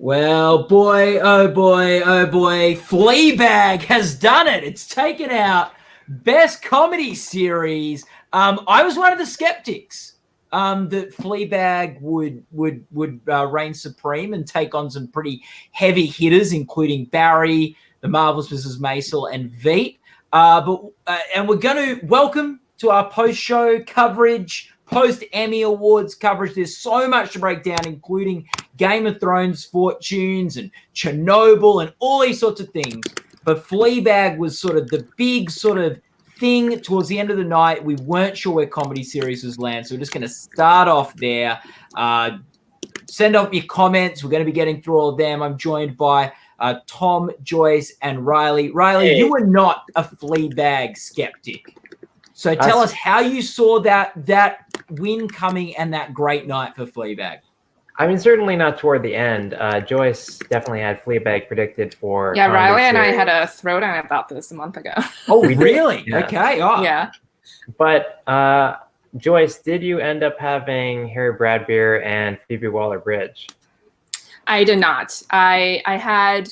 Well, boy, oh boy, oh boy, Fleabag has done it. It's taken out Best Comedy Series. I was one of the skeptics that Fleabag would reign supreme and take on some pretty heavy hitters, including Barry, The Marvelous Mrs. Maisel, and Veep. And we're going to welcome to our post-show coverage, post-Emmy Awards coverage. There's so much to break down, including Game of Thrones fortunes and Chernobyl and all these sorts of things. But Fleabag was sort of the big sort of thing towards the end of the night. We weren't sure where comedy series was land, so we're just going to start off there. Send off your comments. We're going to be getting through all of them. I'm joined by Tom, Joyce, and Riley. Riley, you were not a Fleabag skeptic. So tell us how you saw that win coming and that great night for Fleabag. I mean, certainly not toward the end. Joyce definitely had Fleabag predicted for. Yeah, Riley and I had a throwdown about this a month ago. Oh, really? Yeah. Okay. Oh. Yeah. But Joyce, did you end up having Harry Bradbeer and Phoebe Waller-Bridge? I did not. I had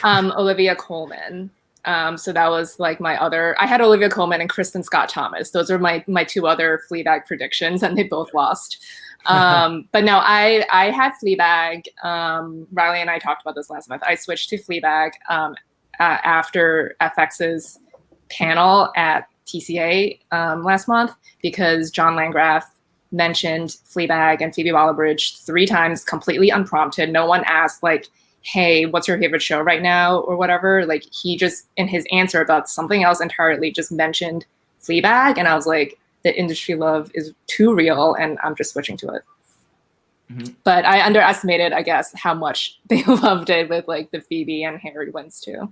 Olivia Colman. So that was like my other. I had Olivia Colman and Kristen Scott Thomas. Those are my two other Fleabag predictions, and they both lost. But no, I had Fleabag. Riley and I talked about this last month. I switched to Fleabag after FX's panel at TCA last month because John Landgraf mentioned Fleabag and Phoebe Waller-Bridge 3 times completely unprompted. No one asked like, hey, what's your favorite show right now or whatever. Like he just, in his answer about something else entirely, just mentioned Fleabag. And I was like, the industry love is too real and I'm just switching to it. Mm-hmm. But I underestimated, I guess, how much they loved it with like the Phoebe and Harry wins too.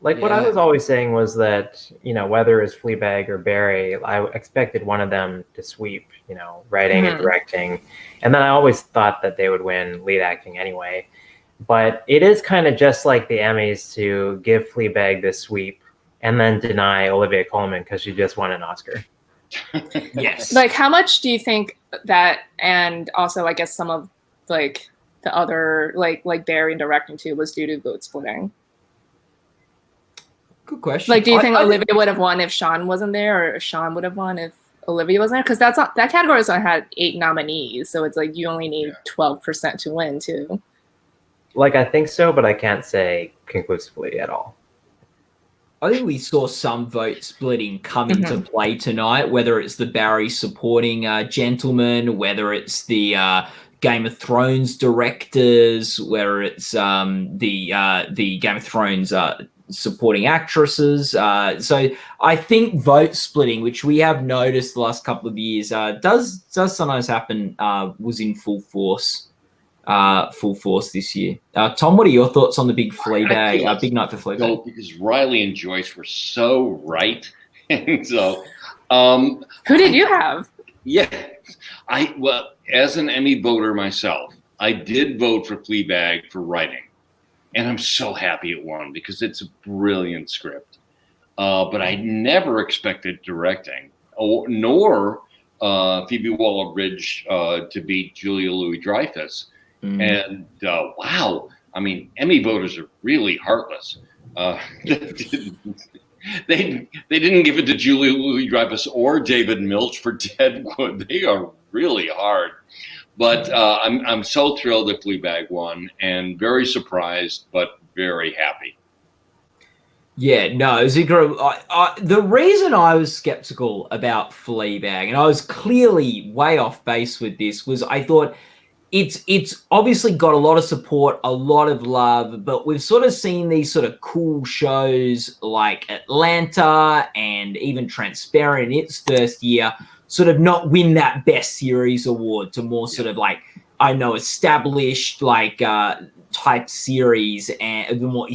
Like what I was always saying was that, you know, whether it's Fleabag or Barry, I expected one of them to sweep, you know, writing and directing. And then I always thought that they would win lead acting anyway. But it is kind of just like the Emmys to give Fleabag this sweep and then deny Olivia Colman because she just won an Oscar. Yes. Like, how much do you think that, and also, I guess some of like the other, like Barry directing too, was due to vote splitting? Good question. Like, do you think Olivia would have won if Sean wasn't there, or if Sean would have won if Olivia wasn't there? Because that category also had 8 nominees, so it's like you only need 12% to win too. Like, I think so, but I can't say conclusively at all. I think we saw some vote splitting come into play tonight, whether it's the Barry supporting gentleman, whether it's the Game of Thrones directors, whether it's the Game of Thrones supporting actresses. So I think vote splitting, which we have noticed the last couple of years, does sometimes happen, was in full force this year. Tom, what are your thoughts on the big Fleabag, big night for Fleabag? No, because Riley and Joyce were so right, and so who did you have? Yeah, well, as an Emmy voter myself, I did vote for Fleabag for writing, and I'm so happy it won because it's a brilliant script. But I never expected directing, nor Phoebe Waller-Bridge to beat Julia Louis-Dreyfus. And wow, I mean, Emmy voters are really heartless. They didn't give it to Julia Louis-Dreyfus or David Milch for Deadwood. They are really hard. But I'm so thrilled that Fleabag won, and very surprised, but very happy. Yeah, no, the reason I was skeptical about Fleabag, and I was clearly way off base with this, was I thought it's obviously got a lot of support, a lot of love, but we've sort of seen these sort of cool shows like Atlanta and even Transparent in its first year sort of not win that Best Series award to more sort of like, I know, established like type series and the more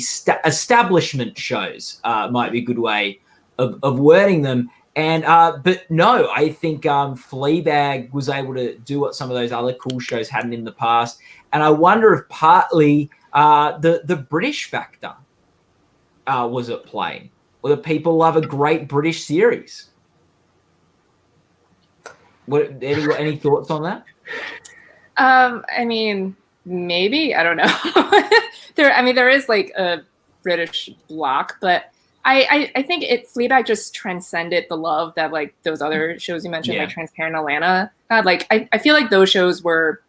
establishment shows might be a good way of wording them. And but no, I think Fleabag was able to do what some of those other cool shows hadn't in the past. And I wonder if partly the British factor was at play, or that people love a great British series. Any thoughts on that? I mean, maybe, I don't know. There is like a British block, but I think Fleabag just transcended the love that like those other shows you mentioned, like Transparent Atlanta had. Like I feel like those shows were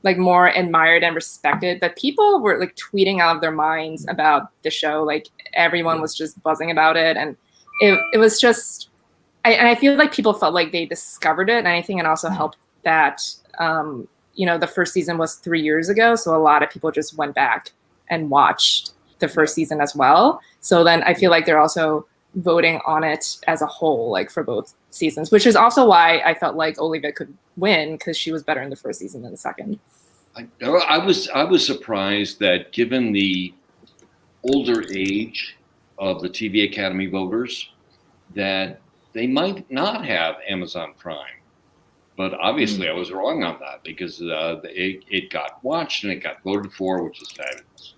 like more admired and respected, but people were like tweeting out of their minds about the show. Like everyone was just buzzing about it, and it was just. I feel like people felt like they discovered it, and I think it also helped that the first season was 3 years ago, so a lot of people just went back and watched the first season as well. So then I feel like they're also voting on it as a whole, like for both seasons, which is also why I felt like Olivia could win, because she was better in the first season than the second. I was surprised that given the older age of the TV Academy voters, that they might not have Amazon Prime. But obviously I was wrong on that, because it got watched and it got voted for, which is fabulous.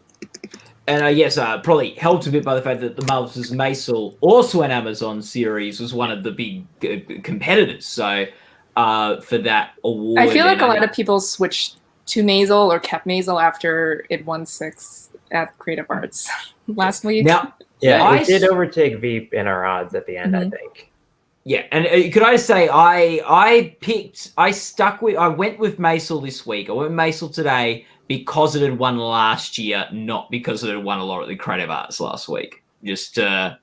And yes, probably helped a bit by the fact that The Marvelous Mrs. Maisel, also an Amazon series, was one of the big competitors. So for that award, I feel like a lot of people switched to Maisel or kept Maisel after it won 6 at Creative Arts last week. Now, it did overtake Veep in our odds at the end, I think. Yeah, and could I say I went with Maisel this week. I went with Maisel today because it had won last year, not because it had won a lot at the Creative Arts last week. Just to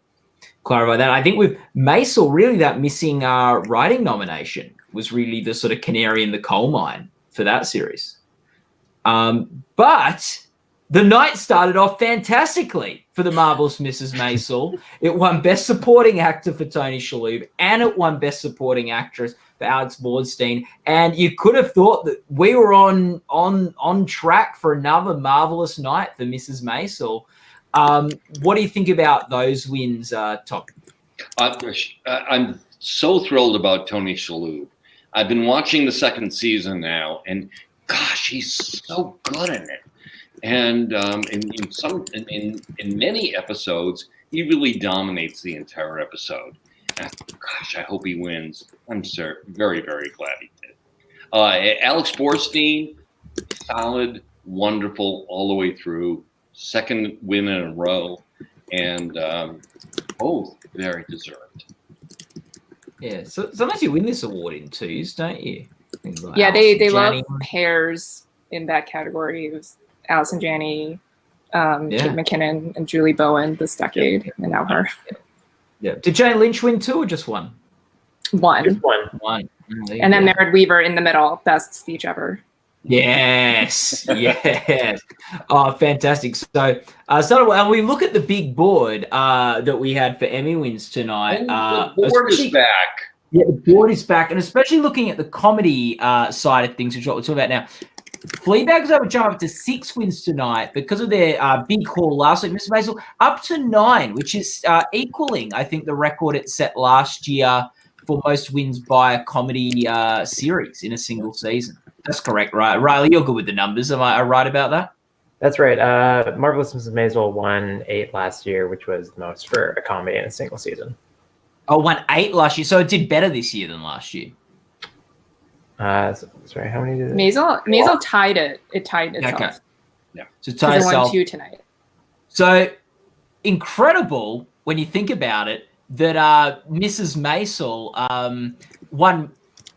clarify that. I think with Maisel, really that missing writing nomination was really the sort of canary in the coal mine for that series. But the night started off fantastically for The Marvelous Mrs. Maisel. It won Best Supporting Actor for Tony Shalhoub, and it won Best Supporting Actress for Alex Borstein. And you could have thought that we were on track for another marvelous night for Mrs. Maisel. What do you think about those wins, Tom? I'm so thrilled about Tony Shalhoub. I've been watching the second season now, and gosh, he's so good in it. And in many episodes, he really dominates the entire episode. And gosh, I hope he wins. I'm very, very glad he did. Alex Borstein, solid, wonderful all the way through. Second win in a row, and both very deserved. Yeah, so sometimes you win this award in twos, don't you? Like yeah, they love pairs in that category. It was Allison Janney, Kate McKinnon, and Julie Bowen this decade, and now her. Yeah. Did Jane Lynch win 2 or just 1? One. Just one. And then Merritt Weaver in the middle, best speech ever. Yes, yes. Oh, fantastic. So, and we look at the big board that we had for Emmy wins tonight. The board is back. Yeah, the board is back. And especially looking at the comedy side of things, which is what we're talking about now. Fleabag was able to jump up to 6 wins tonight because of their big haul last week. Mr. Maisel up to 9, which is equaling, I think, the record it set last year for most wins by a comedy series in a single season. That's correct, right? Riley, you're good with the numbers. Am I right about that? That's right. Marvelous Mrs. Maisel won 8 last year, which was the most for a comedy in a single season. Oh, won 8 last year. So it did better this year than last year. Sorry, how many did it? Maisel tied it. It tied itself. Okay. Yeah. So it tied itself. It won 2 tonight. So incredible when you think about it that Mrs. Maisel won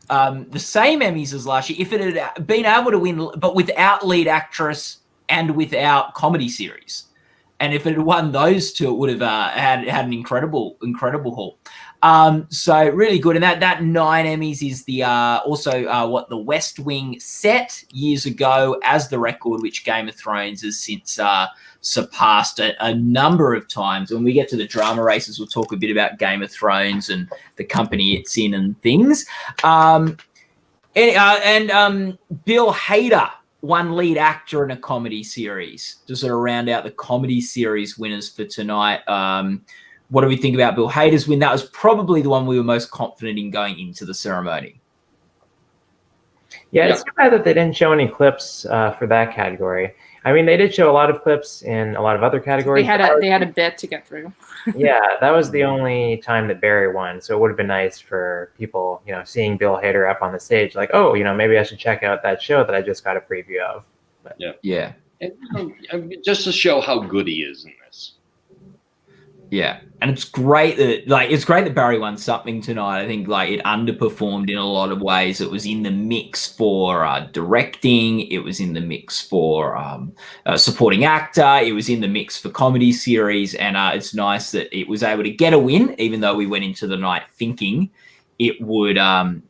the same Emmys as last year if it had been able to win, but without lead actress and without comedy series. And if it had won those 2, it would have had an incredible haul. So really good. And that 9 Emmys is the also what the West Wing set years ago as the record, which Game of Thrones has since surpassed a number of times. When we get to the drama races, we'll talk a bit about Game of Thrones and the company it's in and things. And Bill Hader won lead actor in a comedy series to sort of round out the comedy series winners for tonight. What do we think about Bill Hader's win? That was probably the one we were most confident in going into the ceremony. Yeah, it's too bad that they didn't show any clips for that category. I mean, they did show a lot of clips in a lot of other categories. They had a bit to get through. Yeah, that was the only time that Barry won. So it would have been nice for people, seeing Bill Hader up on the stage, like, oh, maybe I should check out that show that I just got a preview of. But. Yeah. And, just to show how good he is in this. Yeah, and it's great that Barry won something tonight. I think it underperformed in a lot of ways. It was in the mix for directing. It was in the mix for supporting actor. It was in the mix for comedy series, and it's nice that it was able to get a win, even though we went into the night thinking it would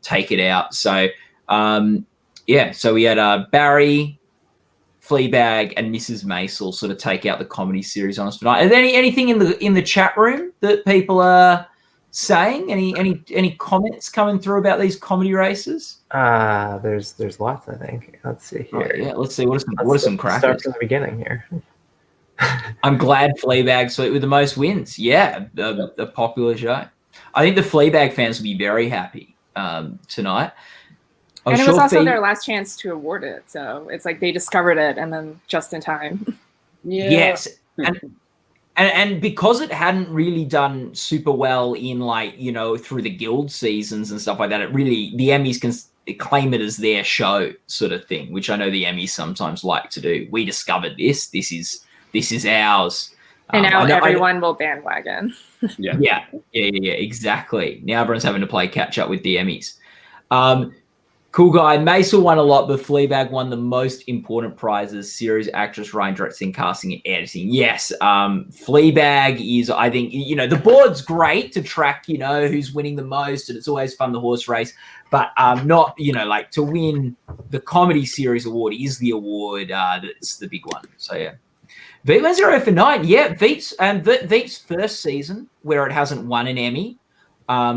take it out. So so we had Barry, Fleabag, and Mrs. Maisel sort of take out the comedy series on us tonight. Is there anything in the chat room that people are saying? Any comments coming through about these comedy races? There's lots, I think. Let's see here. Yeah, let's see. What are some crackers? Start from the beginning here. I'm glad Fleabag's with the most wins. Yeah, a popular show. I think the Fleabag fans will be very happy tonight. And it was also their last chance to award it, so it's like they discovered it and then just in time. Yeah. Yes, and because it hadn't really done super well in through the guild seasons and stuff like that, the Emmys can claim it as their show sort of thing, which I know the Emmys sometimes like to do. We discovered this. This is ours. And now everyone will bandwagon. Yeah, exactly. Now everyone's having to play catch up with the Emmys. Cool guy. Maisel won a lot, but Fleabag won the most important prizes: series, actress, writing, directing, casting, and editing. Yes, Fleabag is, I think, the board's great to track, who's winning the most, and it's always fun, the horse race, but not, to win the comedy series award is the award that's the big one. So, yeah. Veep went 0 for 9. Yeah, Veep's first season where it hasn't won an Emmy.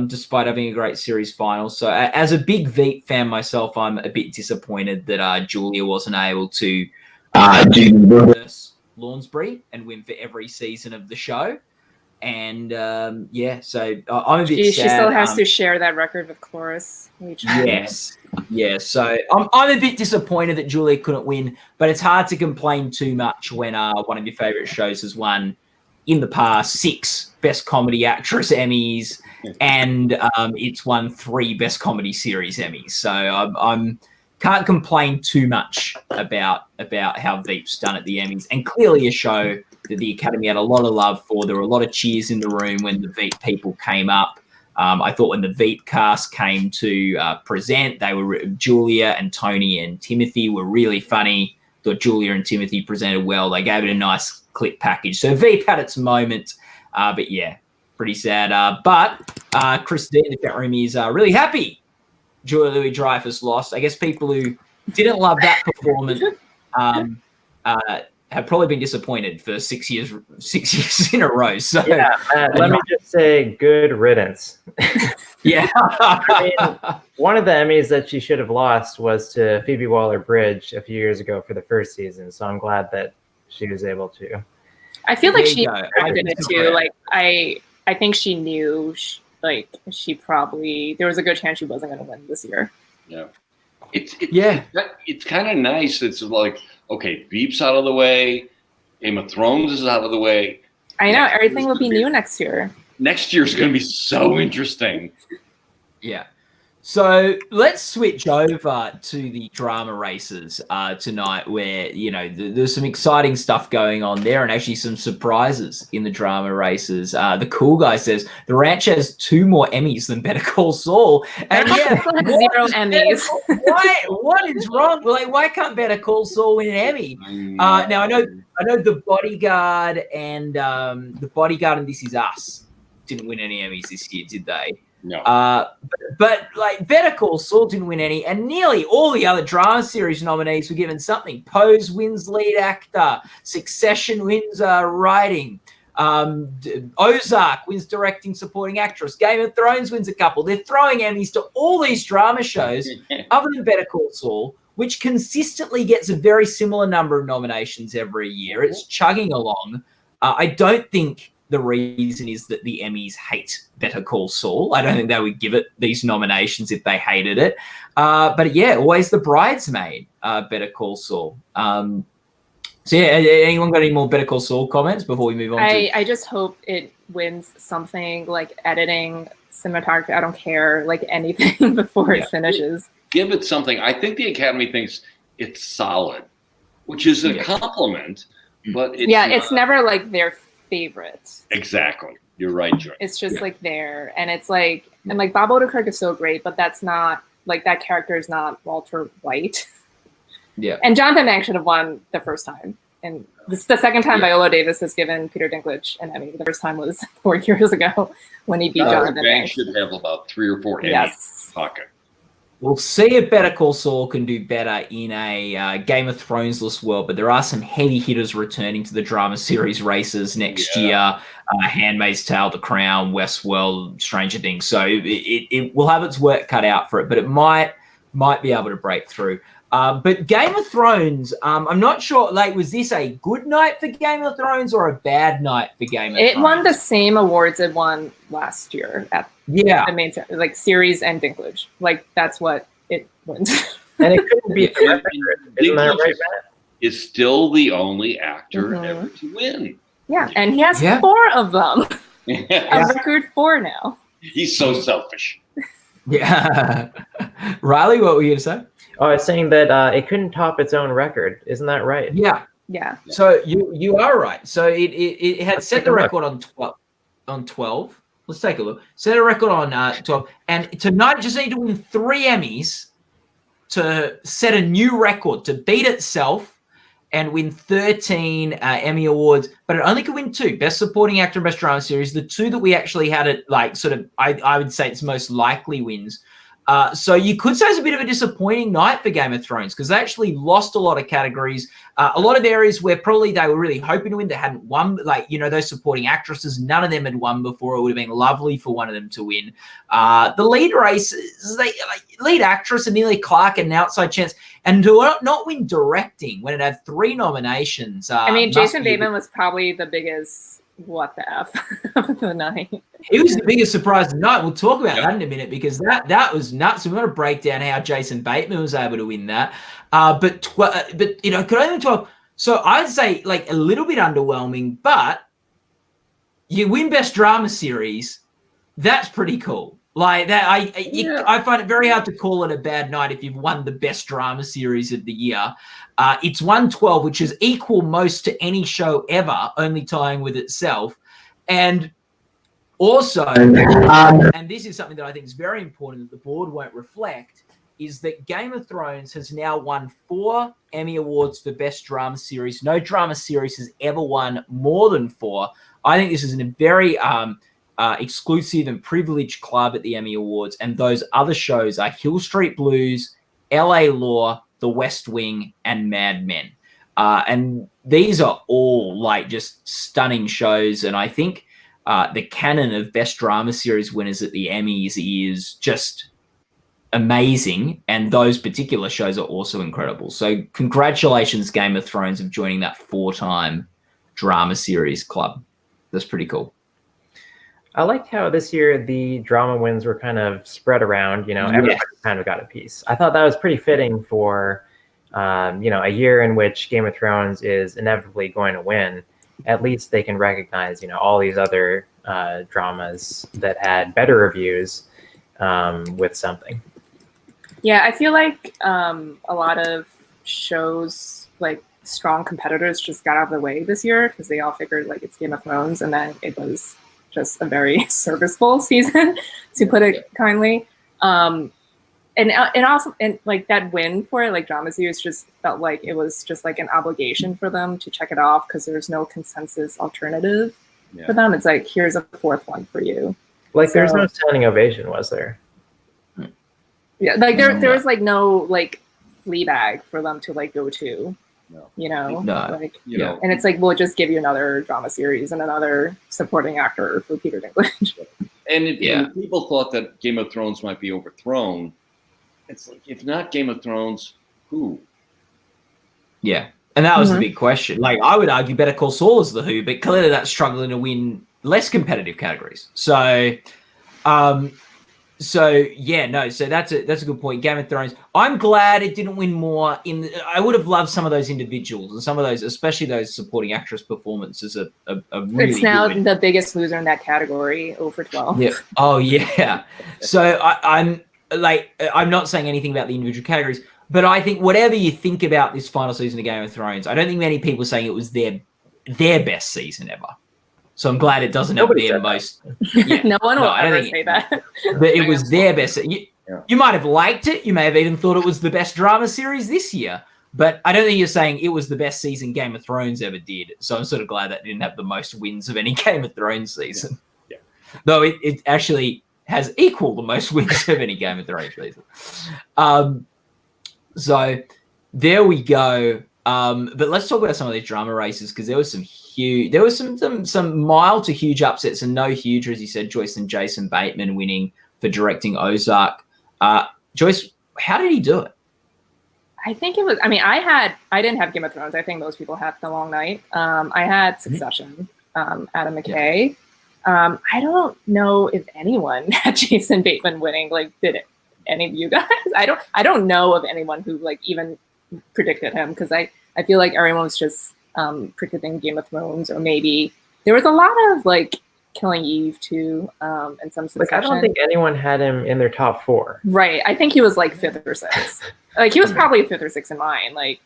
Despite having a great series final. So as a big Veep fan myself, I'm a bit disappointed that Julia wasn't able to do reverse Lawnsbury and win for every season of the show. And so I'm a bit sad. She still has to share that record with Cloris. Yes. Yeah, so I'm a bit disappointed that Julia couldn't win, but it's hard to complain too much when one of your favorite shows has won in the past 6 Best Comedy Actress Emmys, and it's won 3 Best Comedy Series Emmys. So I'm can't complain too much about how Veep's done at the Emmys, and clearly a show that the Academy had a lot of love for. There were a lot of cheers in the room when the Veep people came up. I thought when the Veep cast came to present, Julia and Tony and Timothy were really funny. Thought Julia and Timothy presented well. They gave it a nice clip package. So Veep had its moment, but yeah, pretty sad. But Christine in the chat room is really happy Julia Louis-Dreyfus lost. I guess people who didn't love that performance have probably been disappointed for 6 years in a row. So yeah, let me just say, good riddance. Yeah. I mean, one of the Emmys that she should have lost was to Phoebe Waller-Bridge a few years ago for the first season. So I'm glad that she was able to. I feel like she expected it too. Like I think she knew. She probably, there was a good chance she wasn't going to win this year. Yeah. It's kind of nice. It's like, okay, Veep's out of the way. Game of Thrones is out of the way. I know. Everything will be new next year. Next year's going to be so interesting. Yeah. So let's switch over to the drama races tonight, where, there's some exciting stuff going on there, and actually some surprises in the drama races. The cool guy says the Ranch has 2 more Emmys than Better Call Saul, and yeah, 0 Emmys. What is wrong? Like, why can't Better Call Saul win an Emmy? Now I know The Bodyguard and This Is Us didn't win any Emmys this year, did they? No. But Better Call Saul didn't win any, and nearly all the other drama series nominees were given something. Pose wins lead actor. Succession wins writing. Ozark wins directing supporting actress. Game of Thrones wins a couple. They're throwing Emmys to all these drama shows other than Better Call Saul, which consistently gets a very similar number of nominations every year. It's chugging along. I don't think the reason is that the Emmys hate Better Call Saul. I don't think they would give it these nominations if they hated it. But yeah, always the bridesmaid, Better Call Saul. So yeah, anyone got any more Better Call Saul comments before we move on? I just hope it wins something like editing, cinematography. I don't care, like anything before it finishes. Give it something. I think the Academy thinks it's solid. which is a compliment, but it's never like their favorite. Exactly. You're right, Joy. It's just like there, and it's like, and like Bob Odenkirk is so great, but that's not like that character is not Walter White. Yeah. And Jonathan Banks should have won the first time, and this is the second time Viola Davis has given Peter Dinklage an Emmy. The first time was 4 years ago when he beat Jonathan Banks. Should have about 3 or 4 Emmys in his pocket. We'll see if Better Call Saul can do better in a Game of Thrones-less world, but there are some heavy hitters returning to the drama series races next year. Handmaid's Tale, The Crown, Westworld, Stranger Things. So it will have its work cut out for it, but it might be able to break through. But Game of Thrones, I'm not sure, like, was this a good night for Game of Thrones or a bad night for Game of Thrones? It won the same awards it won last year at the main, like, series and Dinklage. Like, that's what it wins. And it couldn't be isn't that right, Matt? Is still the only actor ever to win. Yeah, and he has 4 of them. A record 4 now. He's so selfish. Yeah. Riley, what were you going to say? Oh, I was saying that it couldn't top its own record. Isn't that right? Yeah. So you are right. So it had set the record on 12. Let's take a look. Set a record on 12. And tonight just need to win 3 Emmys to set a new record, to beat itself and win 13 Emmy Awards. But it only could win 2, Best Supporting Actor and Best Drama Series. The 2 that we actually had it, like, sort of, I would say it's most likely wins. So you could say it's a bit of a disappointing night for Game of Thrones because they actually lost a lot of categories, a lot of areas where probably they were really hoping to win. They hadn't won, like, you know, those supporting actresses, none of them had won before. It would have been lovely for one of them to win. The lead races, lead actress Emilia Clarke had an outside chance, and to not win directing when it had 3 nominations. I mean, Jason Bateman was probably the biggest what the F of the night. It was the biggest surprise of the night. We'll talk about that in a minute because that was nuts. We're going to break down how Jason Bateman was able to win that. But you know, could only 12. So I'd say like a little bit underwhelming, but you win Best Drama Series. That's pretty cool. Like that, I find it very hard to call it a bad night if you've won the Best Drama Series of the year. It's 112, which is equal most to any show ever, only tying with itself. And also, and this is something that I think is very important that the board won't reflect, is that Game of Thrones has now won 4 Emmy Awards for Best Drama Series. No drama series has ever won more than 4. I think this is a very exclusive and privileged club at the Emmy Awards, and those other shows are Hill Street Blues, LA Law, The West Wing, and Mad Men. And these are all like just stunning shows, and I think the canon of Best Drama Series winners at the Emmys is just amazing, and those particular shows are also incredible. So congratulations, Game of Thrones, of joining that 4-time drama series club. That's pretty cool. I liked how this year the drama wins were kind of spread around. You know, everybody kind of got a piece. I thought that was pretty fitting for, you know, a year in which Game of Thrones is inevitably going to win. At least they can recognize, you know, all these other dramas that had better reviews with something. Yeah, I feel like a lot of shows, like strong competitors, just got out of the way this year because they all figured like it's Game of Thrones, and then it was just a very serviceable season, to put it kindly. And also, and like that win for it, like drama series, just felt like it was just like an obligation for them to check it off because there's no consensus alternative for them. It's like, here's a 4th one for you. Like there's no standing ovation, was there? Yeah, like there was like no like Fleabag for them to like go to. No. You know, like you know, and it's like, we'll just give you another drama series and another supporting actor for Peter Dinklage. And if people thought that Game of Thrones might be overthrown, it's like, if not Game of Thrones, who? Yeah, and that was the big question. Like, I would argue Better Call Saul is the who, but clearly that's struggling to win less competitive categories. So, so that's a good point. Game of Thrones. I'm glad it didn't win more. I would have loved some of those individuals and some of those, especially those supporting actress performances. Are really it's now good. The biggest loser in that category, over 12. Yeah. Oh yeah. So I'm not saying anything about the individual categories. But I think whatever you think about this final season of Game of Thrones, I don't think many people are saying it was their best season ever. So I'm glad it doesn't have their most. Yeah. No one will ever say that. But it was their best. You might have liked it. You may have even thought it was the best drama series this year. But I don't think you're saying it was the best season Game of Thrones ever did. So I'm sort of glad that it didn't have the most wins of any Game of Thrones season. Yeah. Though it actually has equal the most wins of any Game of Thrones season. So there we go. But let's talk about some of these drama races, because there was some mild to huge upsets and no huge, as you said, Joyce and Jason Bateman winning for directing Ozark. Joyce, how did he do it? I think it was, I didn't have Game of Thrones. I think most people had The Long Night. I had Succession, Adam McKay. Yeah. I don't know if anyone had Jason Bateman winning. Like, did it? Any of you guys? I don't know of anyone who like even predicted him, because I feel like everyone was just predicting Game of Thrones, or maybe there was a lot of like Killing Eve too, and some Succession. Like, I don't think anyone had him in their top 4. Right. I think he was like 5th or 6th. Like, he was probably 5th or 6th in mine. Like,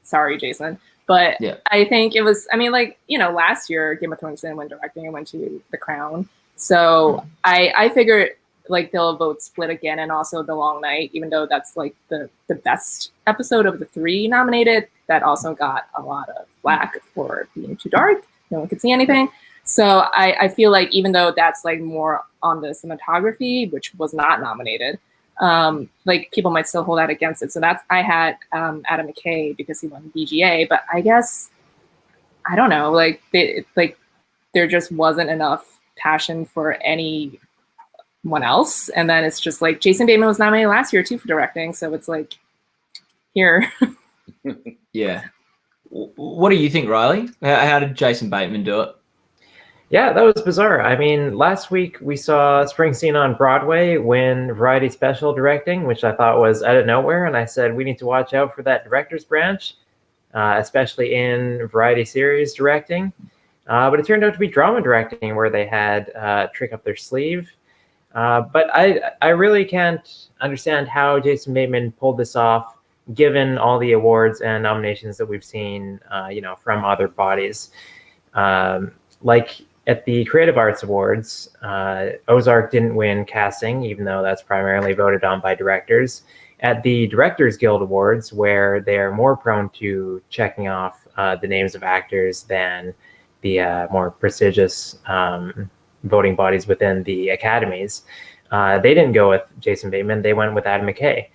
sorry, Jason. But yeah. I think it was, last year Game of Thrones didn't win directing, it went to The Crown. So I figured like they'll vote split again, and also The Long Night, even though that's like the best episode of the 3 nominated, that also got a lot of flack for being too dark. No one could see anything. So I feel like even though that's like more on the cinematography, which was not nominated, like people might still hold that against it. So I had Adam McKay because he won VGA, but I guess, I don't know, like there just wasn't enough passion for anyone else. And then it's just like Jason Bateman was nominated last year too for directing, so it's like, here. Yeah. What do you think, Riley? How did Jason Bateman do it? Yeah, that was bizarre. I mean, last week we saw Springsteen on Broadway win Variety Special Directing, which I thought was out of nowhere. And I said, we need to watch out for that director's branch, especially in Variety Series Directing. But it turned out to be drama directing, where they had Trick up their sleeve. But I really can't understand how Jason Bateman pulled this off, given all the awards and nominations that we've seen, from other bodies. Like at the Creative Arts Awards, Ozark didn't win casting, even though that's primarily voted on by directors. At the Directors Guild Awards, where they are more prone to checking off the names of actors than the more prestigious voting bodies within the academies, they didn't go with Jason Bateman. They went with Adam McKay.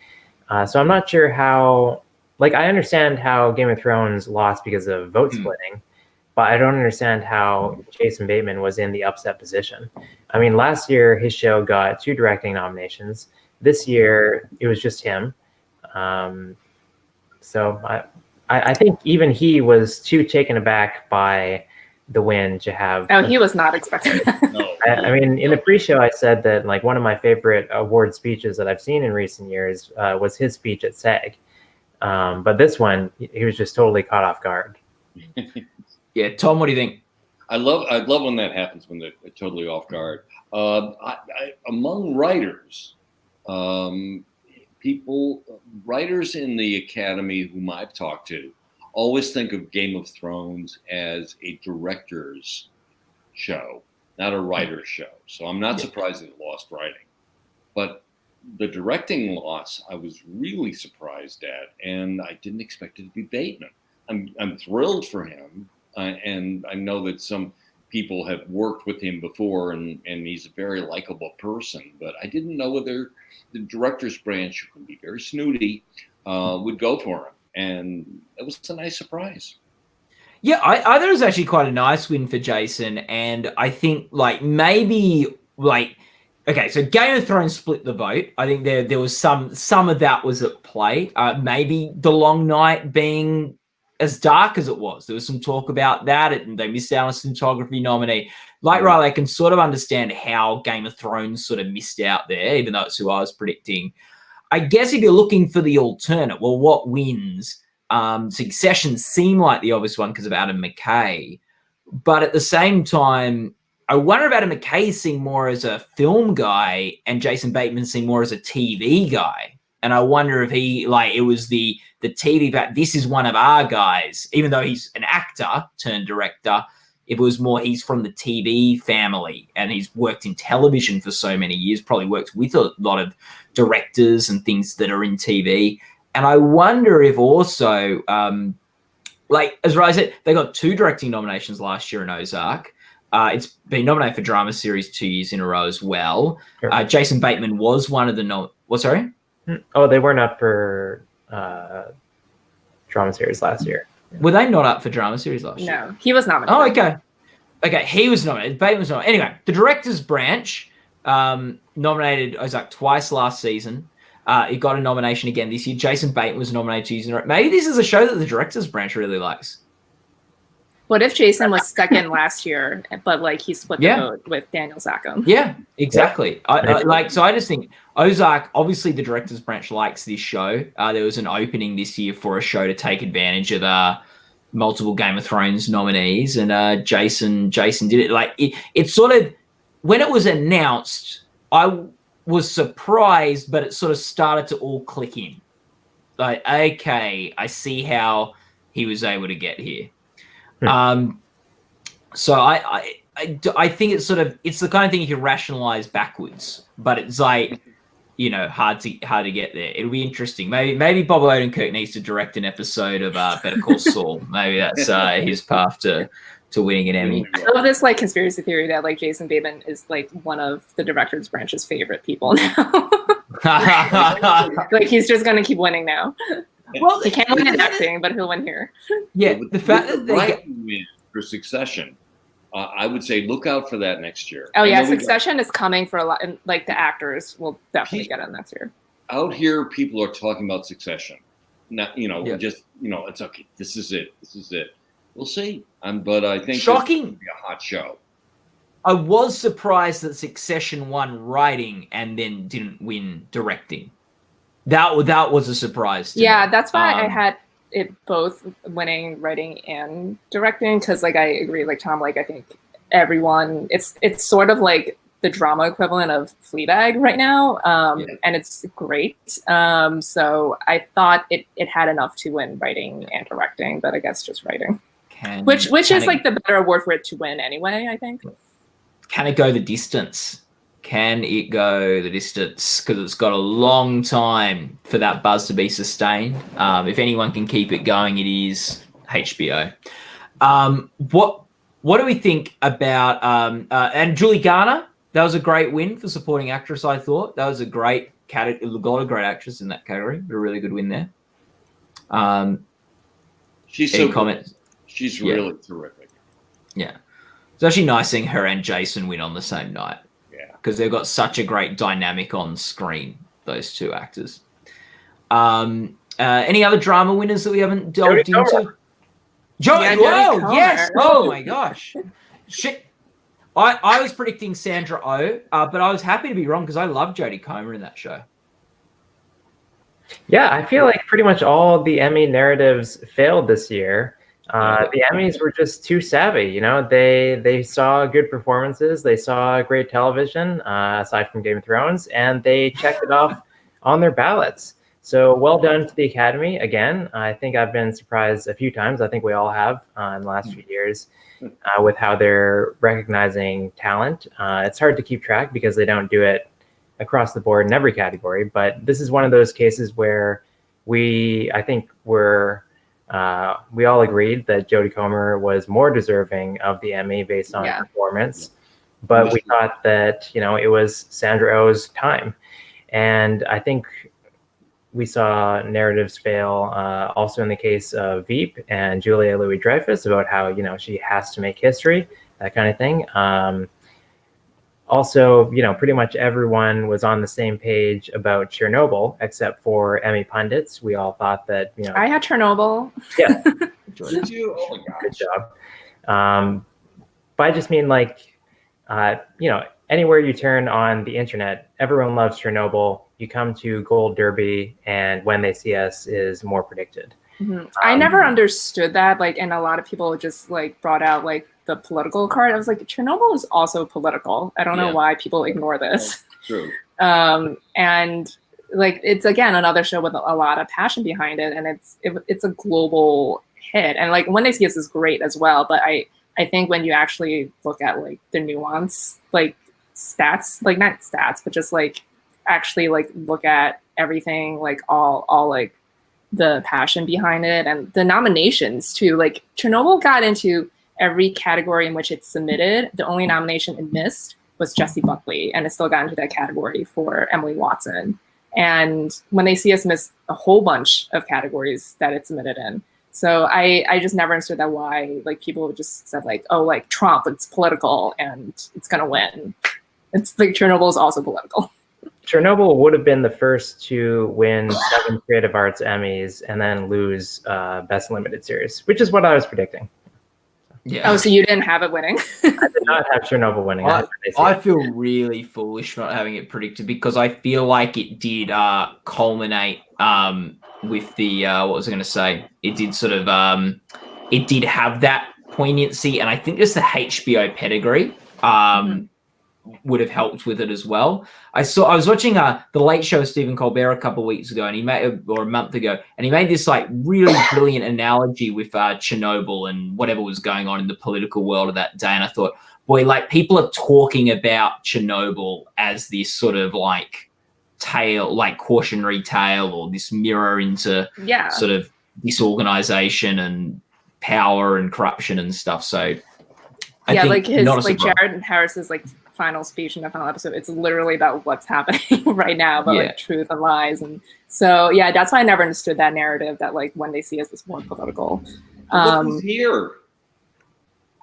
So I'm not sure how, like, I understand how Game of Thrones lost because of vote splitting, but I don't understand how Jason Bateman was in the upset position. I mean, last year his show got 2 directing nominations. This year it was just him. So I think even he was too taken aback by the win to have. Oh, he was not expecting that. No. I mean, in the pre-show, I said that like one of my favorite award speeches that I've seen in recent years was his speech at SAG. But this one, he was just totally caught off guard. Yeah, Tom, what do you think? I love when that happens, when they're totally off guard. Among writers, writers in the Academy whom I've talked to always think of Game of Thrones as a director's show, not a writer's show. So I'm not surprised that it lost writing. But the directing loss, I was really surprised at, and I didn't expect it to be Bateman. I'm thrilled for him, and I know that some people have worked with him before, and he's a very likable person. But I didn't know whether the director's branch, who can be very snooty, would go for him. And it was a nice surprise. Yeah, I thought it was actually quite a nice win for Jason. And I think maybe okay, so Game of Thrones split the vote. I think there was some of that was at play. Maybe The Long Night being as dark as it was. There was some talk about that, and they missed out on a cinematography nominee. Like Riley, I can sort of understand how Game of Thrones sort of missed out there, even though it's who I was predicting. I guess if you're looking for the alternate, well, what wins? Succession seemed like the obvious one because of Adam McKay. But at the same time, I wonder if Adam McKay is seen more as a film guy and Jason Bateman seen more as a TV guy. and I wonder if he it was the TV that this is one of our guys, even though he's an actor turned director. If it was more he's from the TV family and he's worked in television for so many years, probably worked with a lot of directors and things that are in TV. And I wonder if also, as Rai said, they got 2 directing nominations last year in Ozark. It's been nominated for drama series 2 years in a row as well. Sure. Jason Bateman was one of the sorry? Oh, they weren't up for drama series last year. Were they not up for drama series last year? No, he was nominated. Oh, okay. Okay, he was nominated. Bateman was nominated. Anyway, the director's branch nominated Ozark twice last season. It got a nomination again this year. Jason Bateman was nominated 2 years in a row. Maybe this is a show that the director's branch really likes. What if Jason was second last year, but he split the vote with Daniel Zackham? Yeah, exactly. Yeah. So I just think Ozark, obviously the director's branch likes this show. There was an opening this year for a show to take advantage of multiple Game of Thrones nominees, and Jason did it. It sort of, when it was announced, I was surprised, but it sort of started to all click in. Okay, I see how he was able to get here. So I think it's the kind of thing you can rationalize backwards, but it's hard to get there. It'll be interesting. Maybe Bob Odenkirk needs to direct an episode of Better Call Saul. Maybe that's his path to winning an Emmy. I love this conspiracy theory that Jason Bateman is one of the director's branch's favorite people now. He's just gonna keep winning now. Well, he can't win in acting, but he'll win here. Yeah, the fact that they win for Succession, I would say look out for that next year. Oh yeah, Succession is coming for a lot, and the actors will definitely get it next year. Out here, people are talking about Succession. Now, it's okay. This is it. We'll see. But I think shocking. It's gonna be a hot show. I was surprised that Succession won writing and then didn't win directing. That was a surprise to me. That's why I had it both winning writing and directing, because I agree, Tom, I think everyone, it's sort of the drama equivalent of Fleabag right now, and it's great. So I thought it had enough to win writing and directing, but I guess just writing, which is the better award for it to win anyway, I think. Can it go the distance? Can it go the distance? Because it's got a long time for that buzz to be sustained. If anyone can keep it going, it is HBO. What do we think about and Julie Garner? That was a great win for supporting actress. I thought that was a great category. A lot of great actors in that category. A really good win there. She's so good. She's really terrific. Yeah, it's actually nice seeing her and Jason win on the same night. Because they've got such a great dynamic on screen, those two actors. Any other drama winners that we haven't delved into? Whoa, yes! Oh my gosh. Shit. I was predicting Sandra Oh, but I was happy to be wrong because I love Jodie Comer in that show. Yeah, I feel like pretty much all the Emmy narratives failed this year. The Emmys were just too savvy, they saw good performances, they saw great television, aside from Game of Thrones, and they checked it off on their ballots. So well done to the Academy. Again, I think I've been surprised a few times. I think we all have in the last few years with how they're recognizing talent. It's hard to keep track because they don't do it across the board in every category, but this is one of those cases where we all agreed that Jodie Comer was more deserving of the Emmy based on performance, but we thought that, it was Sandra Oh's time. And I think we saw narratives fail also in the case of Veep and Julia Louis-Dreyfus about how, she has to make history, that kind of thing. Also, pretty much everyone was on the same page about Chernobyl, except for Emmy pundits. We all thought that, I had Chernobyl. Yeah. Did you? Oh my gosh. Good job. But I just mean anywhere you turn on the internet, everyone loves Chernobyl. You come to Gold Derby, and When They See Us is more predicted. Mm-hmm. I never understood that. And a lot of people just brought out the political card. I was Chernobyl is also political. I don't know why people ignore this. True. And like it's again another show with a lot of passion behind it, and it's a global hit. And like When They See Us is great as well, but I think when you actually look at like the nuance, like stats, like not stats, but just like actually like look at everything, like all like the passion behind it and the nominations too. Like Chernobyl got into every category in which it submitted. The only nomination it missed was Jessie Buckley, and it still got into that category for Emily Watson. And When They See Us missed a whole bunch of categories that it submitted in. So I just never understood that why like people just said like, oh, like Trump, it's political and it's gonna win. It's like Chernobyl is also political. Chernobyl would have been the first to win 7 Creative Arts Emmys and then lose Best Limited Series, which is what I was predicting. Yeah. Oh, so you didn't have it winning? I did not have Chernobyl winning. I feel really foolish for not having it predicted because I feel like it did culminate with the what was I going to say? It did sort of it did have that poignancy, and I think just the HBO pedigree would have helped with it as well. I was watching the Late Show with Stephen Colbert a couple of weeks ago, and or a month ago, and he made this like really brilliant analogy with Chernobyl and whatever was going on in the political world of that day. And I thought, boy, like people are talking about Chernobyl as this sort of like tale, like cautionary tale, or this mirror into sort of disorganization and power and corruption and stuff. So I think like his like Jared Harris's like final speech in the final episode, it's literally about what's happening right now, about like truth and lies. And so yeah, that's why I never understood that narrative that like When They See Us was more political. Look who's here.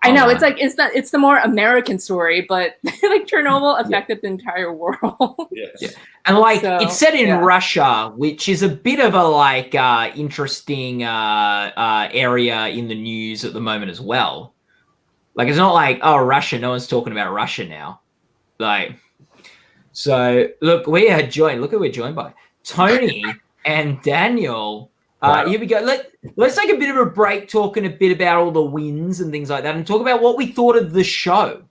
I know it's like it's the more American story, but like Chernobyl affected the entire world. Yeah. And like it's set in Russia, which is a bit of a like interesting area in the news at the moment as well. Like it's not like, oh, Russia, no one's talking about Russia now. Like, so look, we had joined. Look who we're joined by, Tony and Daniel. Here we go. Let's take a bit of a break, talking a bit about all the wins and things like that, and talk about what we thought of the show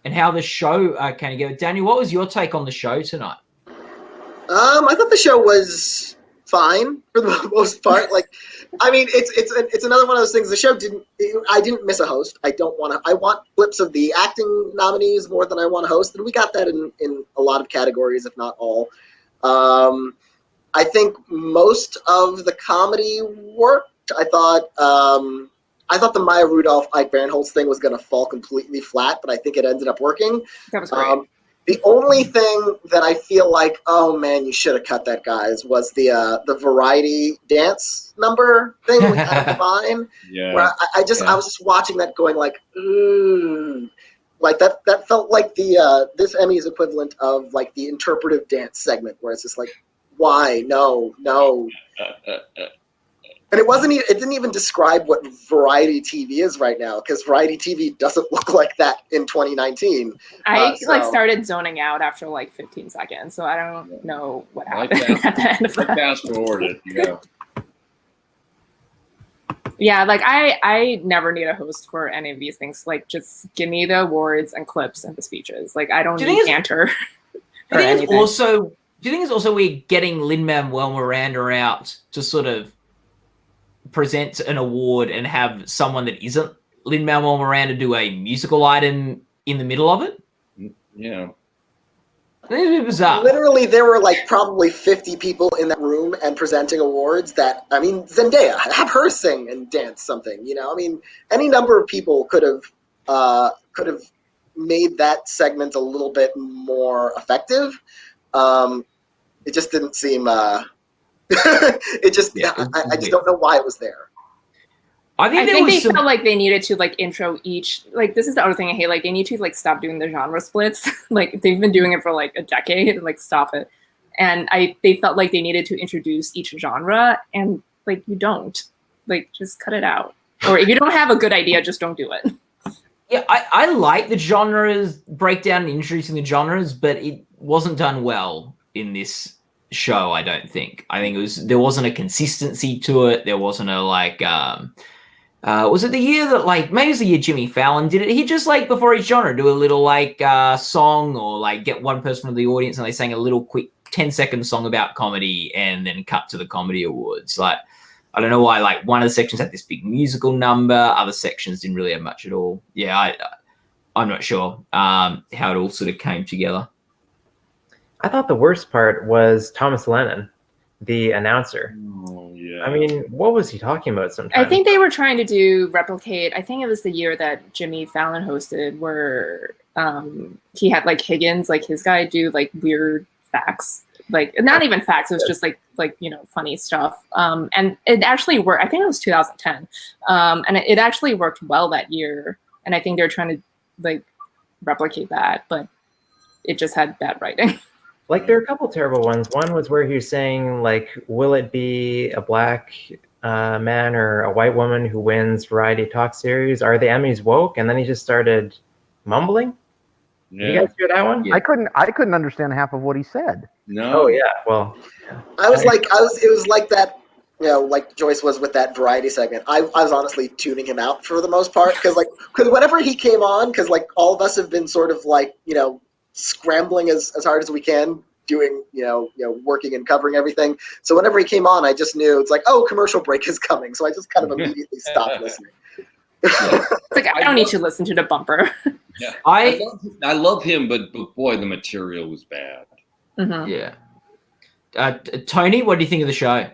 and how the show came together. Daniel, what was your take on the show tonight? I thought the show was fine for the most part. Like, I mean, it's another one of those things. The show I didn't miss a host. I want clips of the acting nominees more than I want a host, and we got that in a lot of categories, if not all. I think most of the comedy worked. I thought the Maya Rudolph, Ike Barinholtz thing was going to fall completely flat, but I think it ended up working. That was great. The only thing that I feel like, oh man, you should have cut that, guys, was the variety dance number thing with Adam Devine. Yeah. Where I was just watching that, going like, like that felt like this Emmy's equivalent of like the interpretive dance segment, where it's just like, why? No. And it didn't even describe what variety TV is right now, because variety TV doesn't look like that in 2019. I started zoning out after like 15 seconds, so I don't know what happened at the end of that. Fast forward it, you know. Yeah, like I never need a host for any of these things. Like, just give me the awards and clips and the speeches. Like, I don't need banter. Do you think it's also we're getting Lin-Manuel Miranda out to sort of present an award and have someone that isn't Lin-Manuel Miranda do a musical item in the middle of it? Yeah. I think it's a bit bizarre. Literally, there were like probably 50 people in that room and presenting awards that, I mean, Zendaya, have her sing and dance something, you know? I mean, any number of people could have made that segment a little bit more effective. It just didn't seem... I just don't know why it was there. I think they felt like they needed to like intro each, like, this is the other thing I hate, like they need to like stop doing the genre splits. Like they've been doing it for like a decade, like stop it. And they felt like they needed to introduce each genre, and like you don't, like, just cut it out. Or if you don't have a good idea, just don't do it. Yeah, I like the genres breakdown and introducing the genres, but it wasn't done well in this show. I don't think. I think there wasn't a consistency to it. There wasn't a like. Was it the year that like maybe it was the year Jimmy Fallon did it? He just like before each genre do a little like song, or like get one person from the audience and they sang a little quick 10-second song about comedy and then cut to the comedy awards. Like, I don't know why, like, one of the sections had this big musical number, other sections didn't really have much at all. Yeah, I'm not sure how it all sort of came together. I thought the worst part was Thomas Lennon, the announcer. Oh, yeah. I mean, what was he talking about sometimes? I think they were trying to replicate, I think it was the year that Jimmy Fallon hosted, where he had like Higgins, like his guy, do like weird facts. Like, not even facts, it was just like funny stuff. And it actually worked. I think it was 2010. And it actually worked well that year. And I think they're trying to like replicate that, but it just had bad writing. Like, there are a couple terrible ones. One was where he was saying, like, will it be a black man or a white woman who wins variety talk series? Are the Emmys woke? And then he just started mumbling. Yeah. You guys hear that one? Yeah. I couldn't understand half of what he said. No. Oh yeah. Well, it was like that, like Joyce was with that variety segment. I was honestly tuning him out for the most part, because whenever he came on, because like all of us have been sort of like, scrambling as hard as we can, doing, working and covering everything. So whenever he came on, I just knew it's like, oh, commercial break is coming. So I just kind of immediately stopped listening. It's like, I don't need to listen to the bumper. Yeah. I love him, but boy, the material was bad. Mm-hmm. Yeah. Tony, what do you think of the show?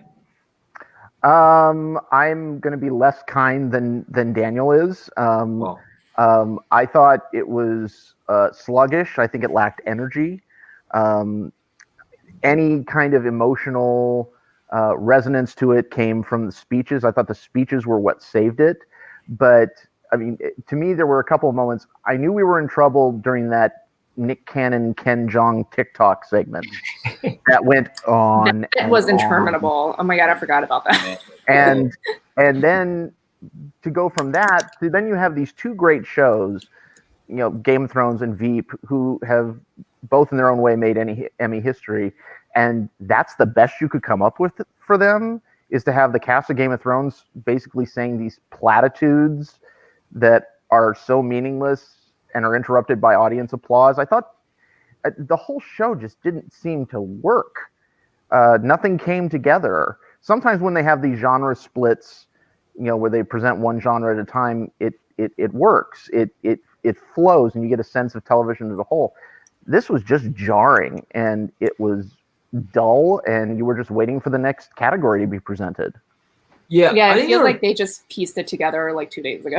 I'm going to be less kind than Daniel is. I thought it was sluggish. I think it lacked energy. Any kind of emotional resonance to it came from the speeches. I thought the speeches were what saved it. But, I mean, to me, there were a couple of moments. I knew we were in trouble during that Nick Cannon, Ken Jeong TikTok segment that went on. It was interminable. Oh my God, I forgot about that. And then to go from that to then you have these two great shows, Game of Thrones and Veep, who have both in their own way made any Emmy history, and that's the best you could come up with for them, is to have the cast of Game of Thrones basically saying these platitudes that are so meaningless and are interrupted by audience applause. I thought the whole show just didn't seem to work. Nothing came together. Sometimes when they have these genre splits, where they present one genre at a time, it works. It flows, and you get a sense of television as a whole. This was just jarring, and it was dull, and you were just waiting for the next category to be presented. Yeah, it feels like they just pieced it together like 2 days ago.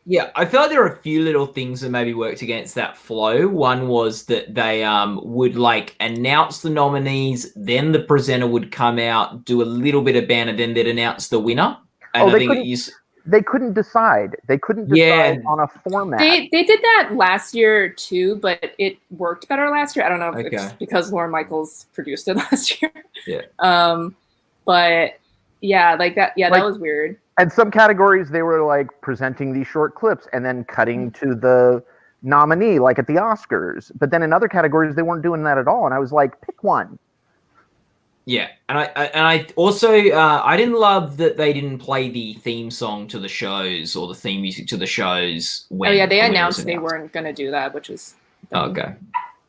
Yeah, I feel like there are a few little things that maybe worked against that flow. One was that they would like announce the nominees, then the presenter would come out, do a little bit of banner, then they'd announce the winner. And they couldn't decide. They couldn't decide on a format. They did that last year too, but it worked better last year. I don't know if it's because Lorne Michaels produced it last year. Yeah. But yeah, like that. Yeah, that was weird. And some categories, they were like presenting these short clips and then cutting to the nominee, like at the Oscars. But then in other categories, they weren't doing that at all. And I was like, pick one. Yeah, and I also I didn't love that they didn't play the theme song to the shows or the theme music to the shows. When they announced they weren't going to do that, which was okay.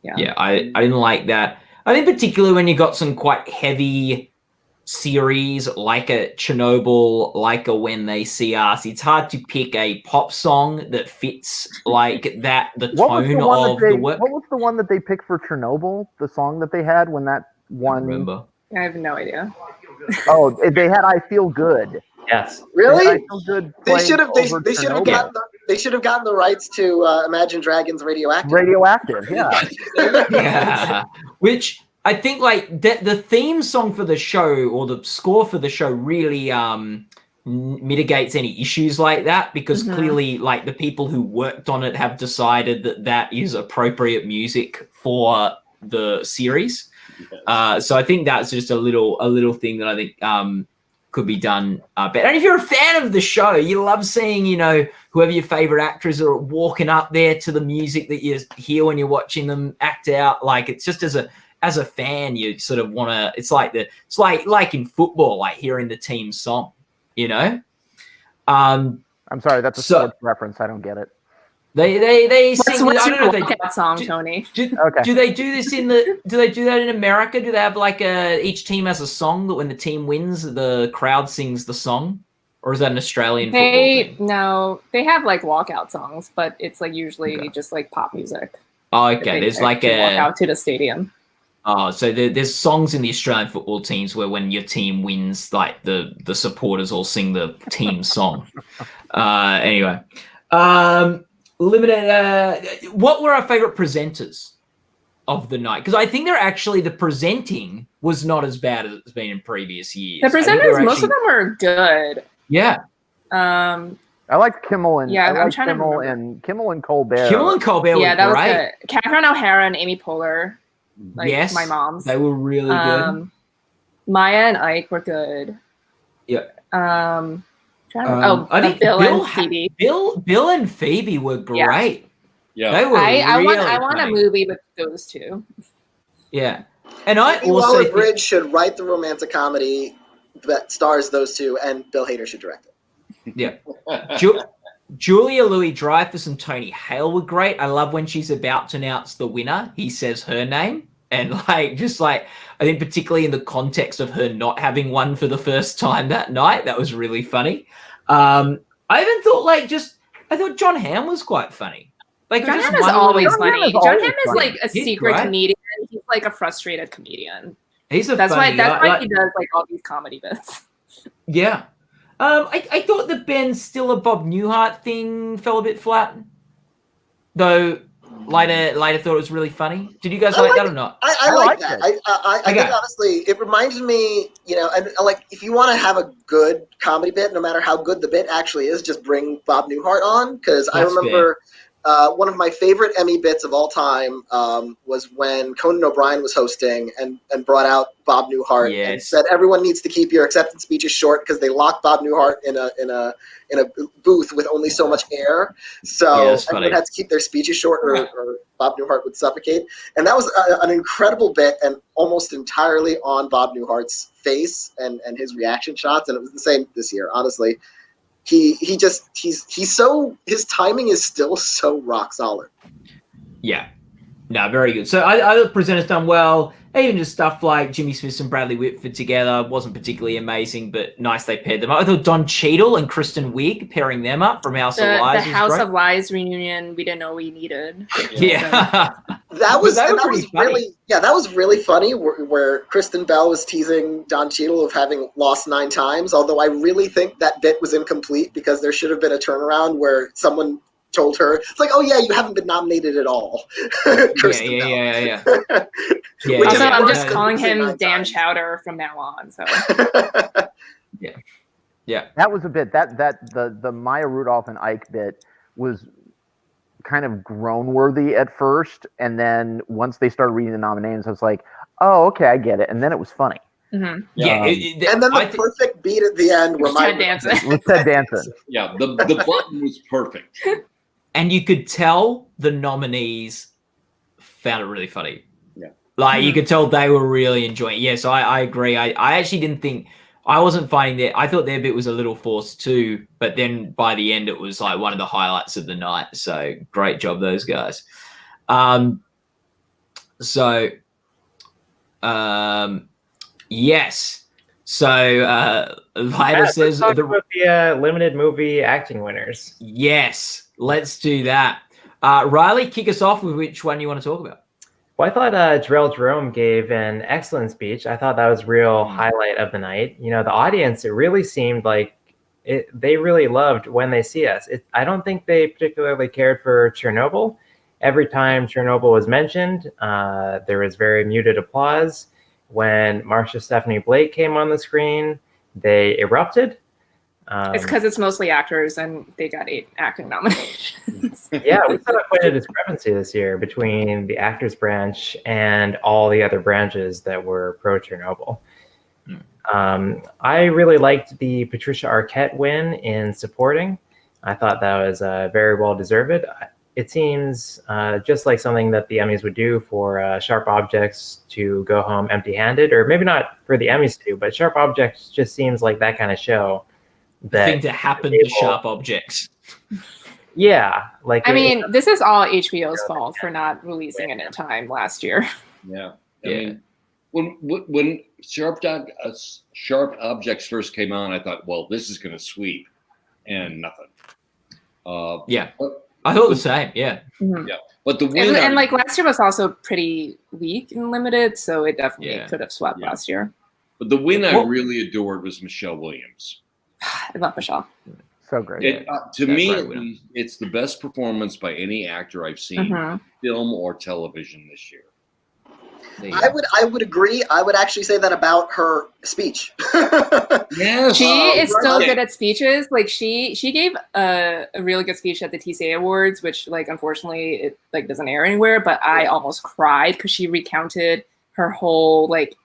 Yeah, I didn't like that. I think particularly when you got some quite heavy series like a Chernobyl, like a When They See Us, it's hard to pick a pop song that fits like that. The tone of the work. What was the one that they picked for Chernobyl? The song that they had when that one. I remember. I have no idea. Oh, they had "I Feel Good." Yes. Really? I Feel Good. They should have gotten the rights to Imagine Dragons' Radioactive. Radioactive, yeah. Yeah. Which I think like the theme song for the show or the score for the show really mitigates any issues like that, because clearly like the people who worked on it have decided that is appropriate music for the series. So I think that's just a little thing that I think could be done better. And if you're a fan of the show, you love seeing, whoever your favorite actors are walking up there to the music that you hear when you're watching them act out. Like, it's just as a fan, you sort of want to, it's like in football, like hearing the team song, I'm sorry, that's a sports reference. I don't get it. They sing. What's I don't know if your they walkout song, Tony? Okay. do they do this in the? Do they do that in America? Do they have like each team has a song that when the team wins, the crowd sings the song, or is that an Australian football team? No, they have like walkout songs, but it's like usually just like pop music. Oh, okay. There's like walk out to the stadium. Oh, so there's songs in the Australian football teams where when your team wins, like the supporters all sing the team song. Anyway, limited. What were our favorite presenters of the night? Because I think they're actually the presenting was not as bad as it's been in previous years. The presenters, most of them were good. Yeah. I liked Kimmel and I'm trying to Kimmel remember. Kimmel and Colbert. Kimmel and Colbert were that great. was good. Catherine O'Hara and Amy Poehler. Like yes, my mom's. They were really good. Maya and Ike were good. Yeah. I think Bill and Phoebe. Bill and Phoebe were great. Yeah. They were I really want a funny. movie with those two. Yeah. And I Phoebe also Waller-Bridge should write the romantic comedy that stars those two, and Bill Hader should direct it. Yeah. Julia Louis-Dreyfus and Tony Hale were great. I love when she's about to announce the winner, he says her name. And I think particularly in the context of her not having won for the first time that night, that was really funny. I even thought I thought John Hamm was quite funny. Like John Hamm is always funny. John Hamm is like a He's secret great. comedian. He's like a frustrated comedian. That's why he does like all these comedy bits. Yeah. I thought the Ben Stiller Bob Newhart thing fell a bit flat, though. Later thought it was really funny. Did you guys like that or not? I like that. I think honestly, it reminded me, and like if you want to have a good comedy bit, no matter how good the bit actually is, just bring Bob Newhart on, because I remember one of my favorite Emmy bits of all time was when Conan O'Brien was hosting and brought out Bob Newhart and said everyone needs to keep your acceptance speeches short because they locked Bob Newhart in a booth with only so much air, so everyone had to keep their speeches short or Bob Newhart would suffocate. And that was an incredible bit and almost entirely on Bob Newhart's face and his reaction shots, and it was the same this year, honestly. His timing is still so rock solid. Yeah. No, very good. So I thought the presenters done well. Even just stuff like Jimmy Smith and Bradley Whitford together wasn't particularly amazing, but nice they paired them up. I thought Don Cheadle and Kristen Wiig pairing them up from House of Lies. The House of Lies reunion we didn't know we needed. Yeah. That was really funny where Kristen Bell was teasing Don Cheadle of having lost 9 times, although I really think that bit was incomplete because there should have been a turnaround where someone told her, it's like, oh yeah, you haven't been nominated at all. Yeah. Also, I'm just calling him Dan Chowder from now on. So yeah, that was a bit that the Maya Rudolph and Ike bit was kind of groan worthy at first, and then once they started reading the nominations, I was like, oh, okay, I get it, and then it was funny. Mm-hmm. Yeah, and then the perfect beat at the end where Ted Danson. With Ted Danson. Yeah, the button was perfect. And you could tell the nominees found it really funny. Yeah. Like, you could tell they were really enjoying it. Yeah, so I agree. I actually didn't think... I wasn't finding that... I thought their bit was a little forced too, but then by the end, it was like one of the highlights of the night. So, great job, those guys. Yes. So, Lyda says... Let's talk about the limited movie acting winners. Yes, let's do that. Riley, kick us off with which one you want to talk about. Well, I thought Jarrell Jerome gave an excellent speech. I thought that was a real highlight of the night. The audience, it really seemed like they really loved When They See Us. I don't think they particularly cared for Chernobyl. Every time Chernobyl was mentioned, there was very muted applause. When Marcia Stephanie Blake came on the screen, they erupted. It's because it's mostly actors, and they got 8 acting nominations. Yeah, we saw quite a discrepancy this year between the actors branch and all the other branches that were pro-Chernobyl. I really liked the Patricia Arquette win in supporting. I thought that was very well deserved. It seems just like something that the Emmys would do for Sharp Objects to go home empty-handed, or maybe not for the Emmys to do, but Sharp Objects just seems like that kind of show. The thing to happen to Sharp Objects. Yeah, like I mean, this is all HBO's fault for not releasing it in time last year. Yeah, I mean, when Sharp Objects first came on, I thought, well, this is going to sweep, and nothing. I thought the same. Yeah, yeah. But the win and like last year was also pretty weak and limited, so it definitely could have swept last year. But the win I really adored was Michelle Williams. I love Michelle. So great. To me, it's the best performance by any actor I've seen, film or television this year. I would agree. I would actually say that about her speech. Yes, she is so good at speeches. Like she gave a really good speech at the TCA Awards, which like unfortunately it like doesn't air anywhere. But I almost cried because she recounted her whole like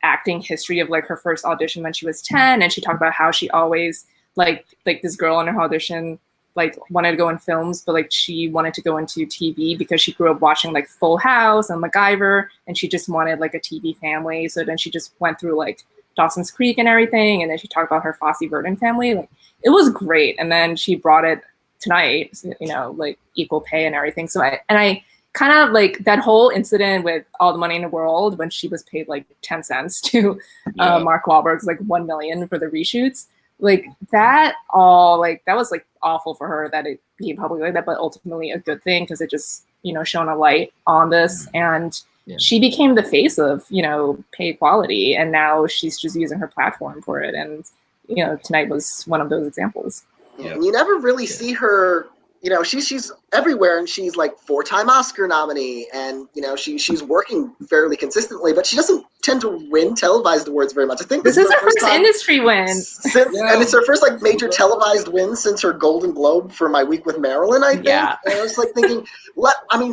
acting history of like her first audition when she was 10, and she talked about how she always like this girl in her audition like wanted to go in films, but like she wanted to go into TV because she grew up watching like Full House and MacGyver, and she just wanted like a TV family. So then she just went through like Dawson's Creek and everything, and then she talked about her Fosse Verdon family. Like it was great, and then she brought it tonight, you know, like equal pay and everything. So I kind of like that whole incident with All the Money in the World when she was paid like 10 cents to Mark Wahlberg's like 1 million for the reshoots. Like that was like awful for her that it became public like that, but ultimately a good thing because it just, you know, shone a light on this, and she became the face of, you know, pay equality, and now she's just using her platform for it. And, you know, tonight was one of those examples. Yeah. And you never really see her, you know, she's everywhere, and she's like 4-time Oscar nominee, and you know she's working fairly consistently, but she doesn't tend to win televised awards very much. I think this is her first industry win, and it's her first like major televised win since her Golden Globe for My Week with Marilyn, I think. And I was like thinking,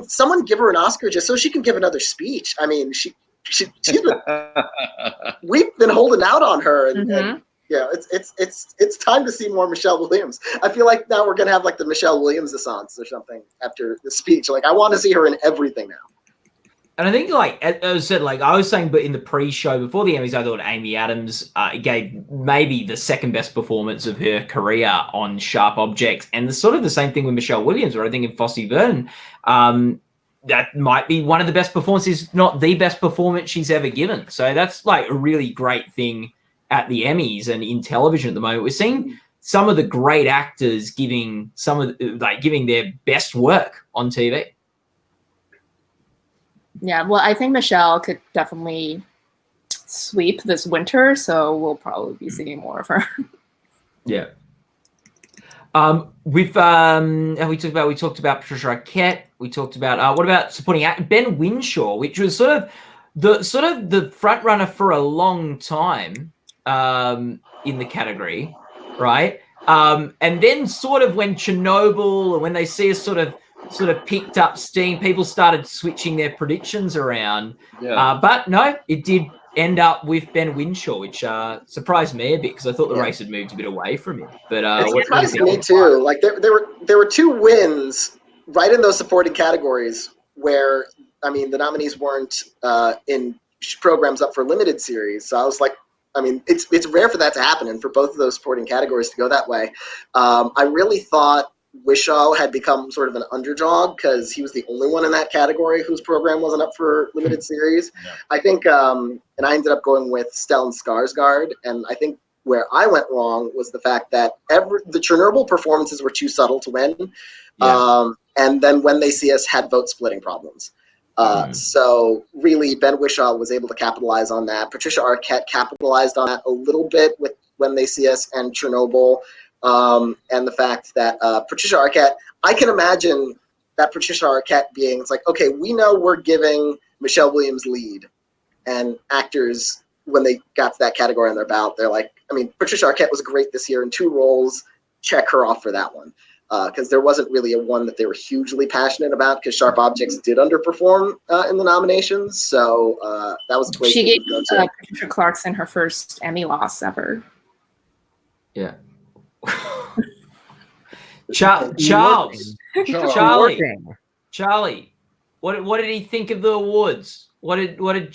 someone give her an Oscar just so she can give another speech. I mean, she's been, we've been holding out on her, and yeah, it's time to see more Michelle Williams. I feel like now we're gonna have like the Michelle Williams-essence or something after the speech. Like I want to see her in everything now. And I think, like as I said, like I was saying, but in the pre-show before the Emmys, I thought Amy Adams gave maybe the second best performance of her career on Sharp Objects, and the sort of the same thing with Michelle Williams, where I think in Fosse Verdon, that might be one of the best performances, not the best performance she's ever given. So that's like a really great thing at the Emmys and in television at the moment. We're seeing some of the great actors giving giving their best work on TV. Yeah, well, I think Michelle could definitely sweep this winter, so we'll probably be seeing more of her. Yeah. We talked about Patricia Arquette. We talked about what about supporting actor Ben Whishaw, which was sort of the front runner for a long time in the category, right? And then sort of when Chernobyl, and when they see us sort of picked up steam, people started switching their predictions around. Yeah. But no, it did end up with Ben Whishaw, which surprised me a bit because I thought the race had moved a bit away from him. But it surprised me too. Like there were 2 wins right in those supporting categories where the nominees weren't in programs up for limited series. So I was like, it's rare for that to happen, and for both of those supporting categories to go that way. I really thought Whishaw had become sort of an underdog because he was the only one in that category whose program wasn't up for limited series. Yeah. I think, and I ended up going with Stellan Skarsgård, and I think where I went wrong was the fact that the Chernobyl performances were too subtle to win, and then When They See Us had vote-splitting problems. So really, Ben Whishaw was able to capitalize on that. Patricia Arquette capitalized on that a little bit with When They See Us and Chernobyl. And the fact that Patricia Arquette, I can imagine that Patricia Arquette being, it's like, okay, we know we're giving Michelle Williams lead, and actors, when they got to that category on their ballot, they're like, Patricia Arquette was great this year in 2 roles, check her off for that one. Because there wasn't really a one that they were hugely passionate about, because Sharp Objects did underperform in the nominations. So that was a place she gave Patricia Clarkson her first Emmy loss ever. Yeah. Charlie, what did he think of the awards? What did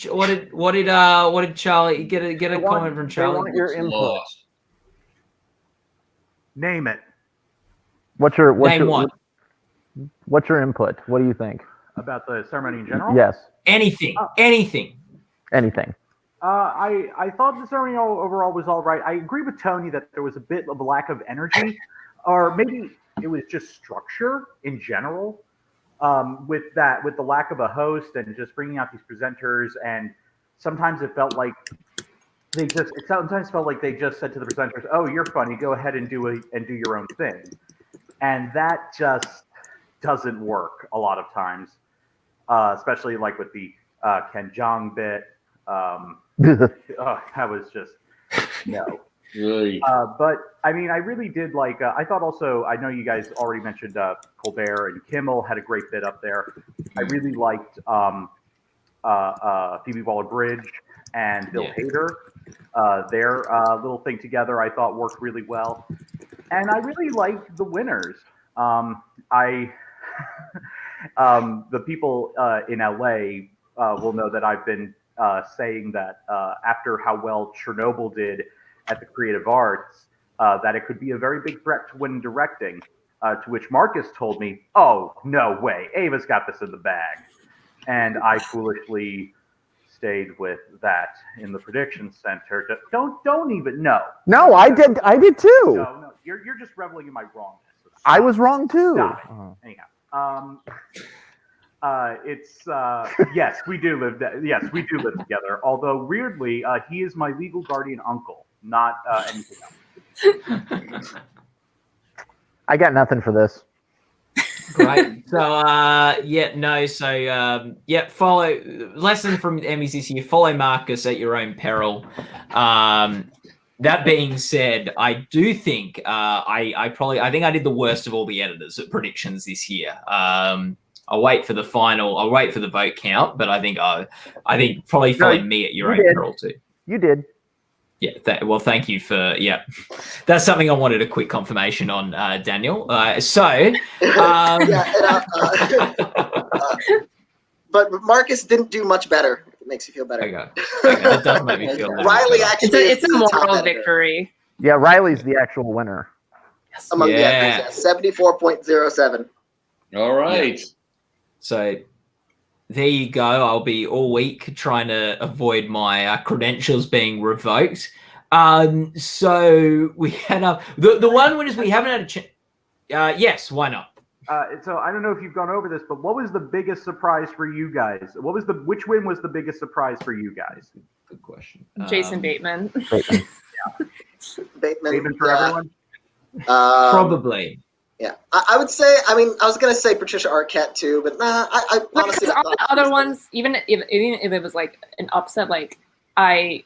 Charlie get a comment from Charlie? I want your input. Name it. What's your Name one. What's your input? What do you think about the ceremony in general? Yes. Anything. Anything. I thought the ceremony overall was all right. I agree with Tony that there was a bit of a lack of energy, or maybe it was just structure in general. With the lack of a host and just bringing out these presenters, and sometimes it felt like they just said to the presenters, "Oh, you're funny. Go ahead and do your own thing," and that just doesn't work a lot of times, especially like with the Ken Jeong bit. That was just no. Really? But I mean, I really did like. I thought also. I know you guys already mentioned Colbert and Kimmel had a great bit up there. I really liked Phoebe Waller-Bridge and Bill Hader. Their little thing together, I thought worked really well, and I really liked the winners. The people in LA will know that I've been saying that after how well Chernobyl did at the Creative Arts, that it could be a very big threat to win directing, to which Marcus told me, "Oh, no way, Ava's got this in the bag." And I foolishly stayed with that in the prediction center. Don't even, no. No, I did too. No, you're just reveling in my wrongness. I was wrong too. Stop it. Anyhow, it's yes, we do live together. Although weirdly, he is my legal guardian uncle, not anything else. I got nothing for this. Right. So follow lesson from Emmys this year. Follow Marcus at your own peril. That being said, I do think I think I did the worst of all the editors at predictions this year. I'll wait for the final. I'll wait for the vote count, but I think probably follow me at your own peril too. You did. Yeah. Thank you for That's something I wanted a quick confirmation on, Daniel. But Marcus didn't do much better. If it makes you feel better. Okay. That does make me feel better. Riley actually. It's a moral victory. Yeah, Riley's the actual winner. Yes. Among the editors, 74.07. All right. Yeah. So there you go. I'll be all week trying to avoid my credentials being revoked. So we had the one winners we haven't had a chance. Yes, why not? So I don't know if you've gone over this, but what was the biggest surprise for you guys? Which win was the biggest surprise for you guys? Good question. Jason Bateman. Bateman for everyone? Probably. Yeah, I would say. I mean, I was gonna say Patricia Arquette too, but I honestly. Because all the other ones, even if it was like an upset, like I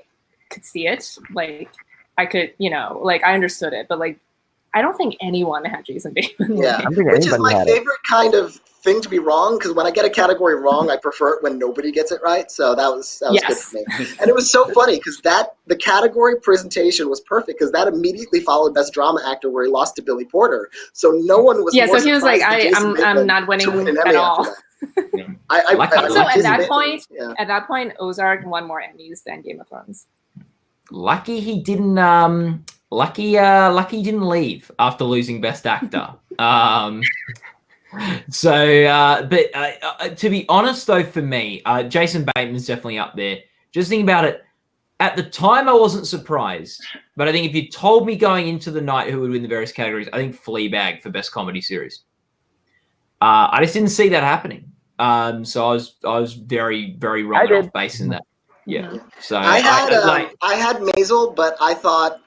could see it, like I could, like I understood it, but like I don't think anyone had Jason Bateman. Yeah, which is my favorite kind of thing to be wrong, because when I get a category wrong, I prefer it when nobody gets it right. So that was good for me, and it was so funny because the category presentation was perfect because that immediately followed Best Drama Actor where he lost to Billy Porter. So no one was. Yeah, so he was like, I'm not winning at all. So at that point, Ozark won more Emmys than Game of Thrones. Lucky he didn't. Lucky he didn't leave after losing Best Actor. To be honest, though, for me, Jason Bateman's definitely up there. Just think about it. At the time, I wasn't surprised. But I think if you told me going into the night who would win the various categories, I think Fleabag for Best Comedy Series. I just didn't see that happening. So I was very, very wrong off base in that. Yeah. So I had Maisel, but I thought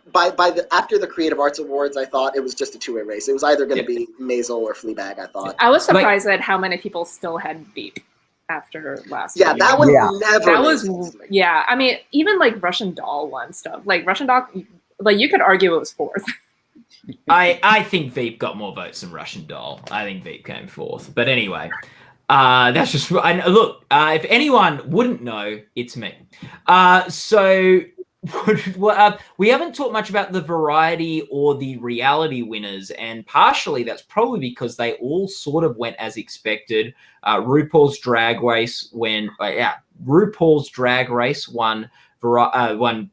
after the Creative Arts Awards, I thought it was just a two-way race. It was either going to be Maisel or Fleabag. I thought. I was surprised at how many people still had Veep after last. Yeah, that one never. That was I mean, even like Russian Doll won stuff. Like Russian Doll, like you could argue it was fourth. I think Veep got more votes than Russian Doll. I think Veep came fourth. But anyway. That's just look. If anyone wouldn't know, it's me. So we haven't talked much about the variety or the reality winners, and partially that's probably because they all sort of went as expected. RuPaul's Drag Race won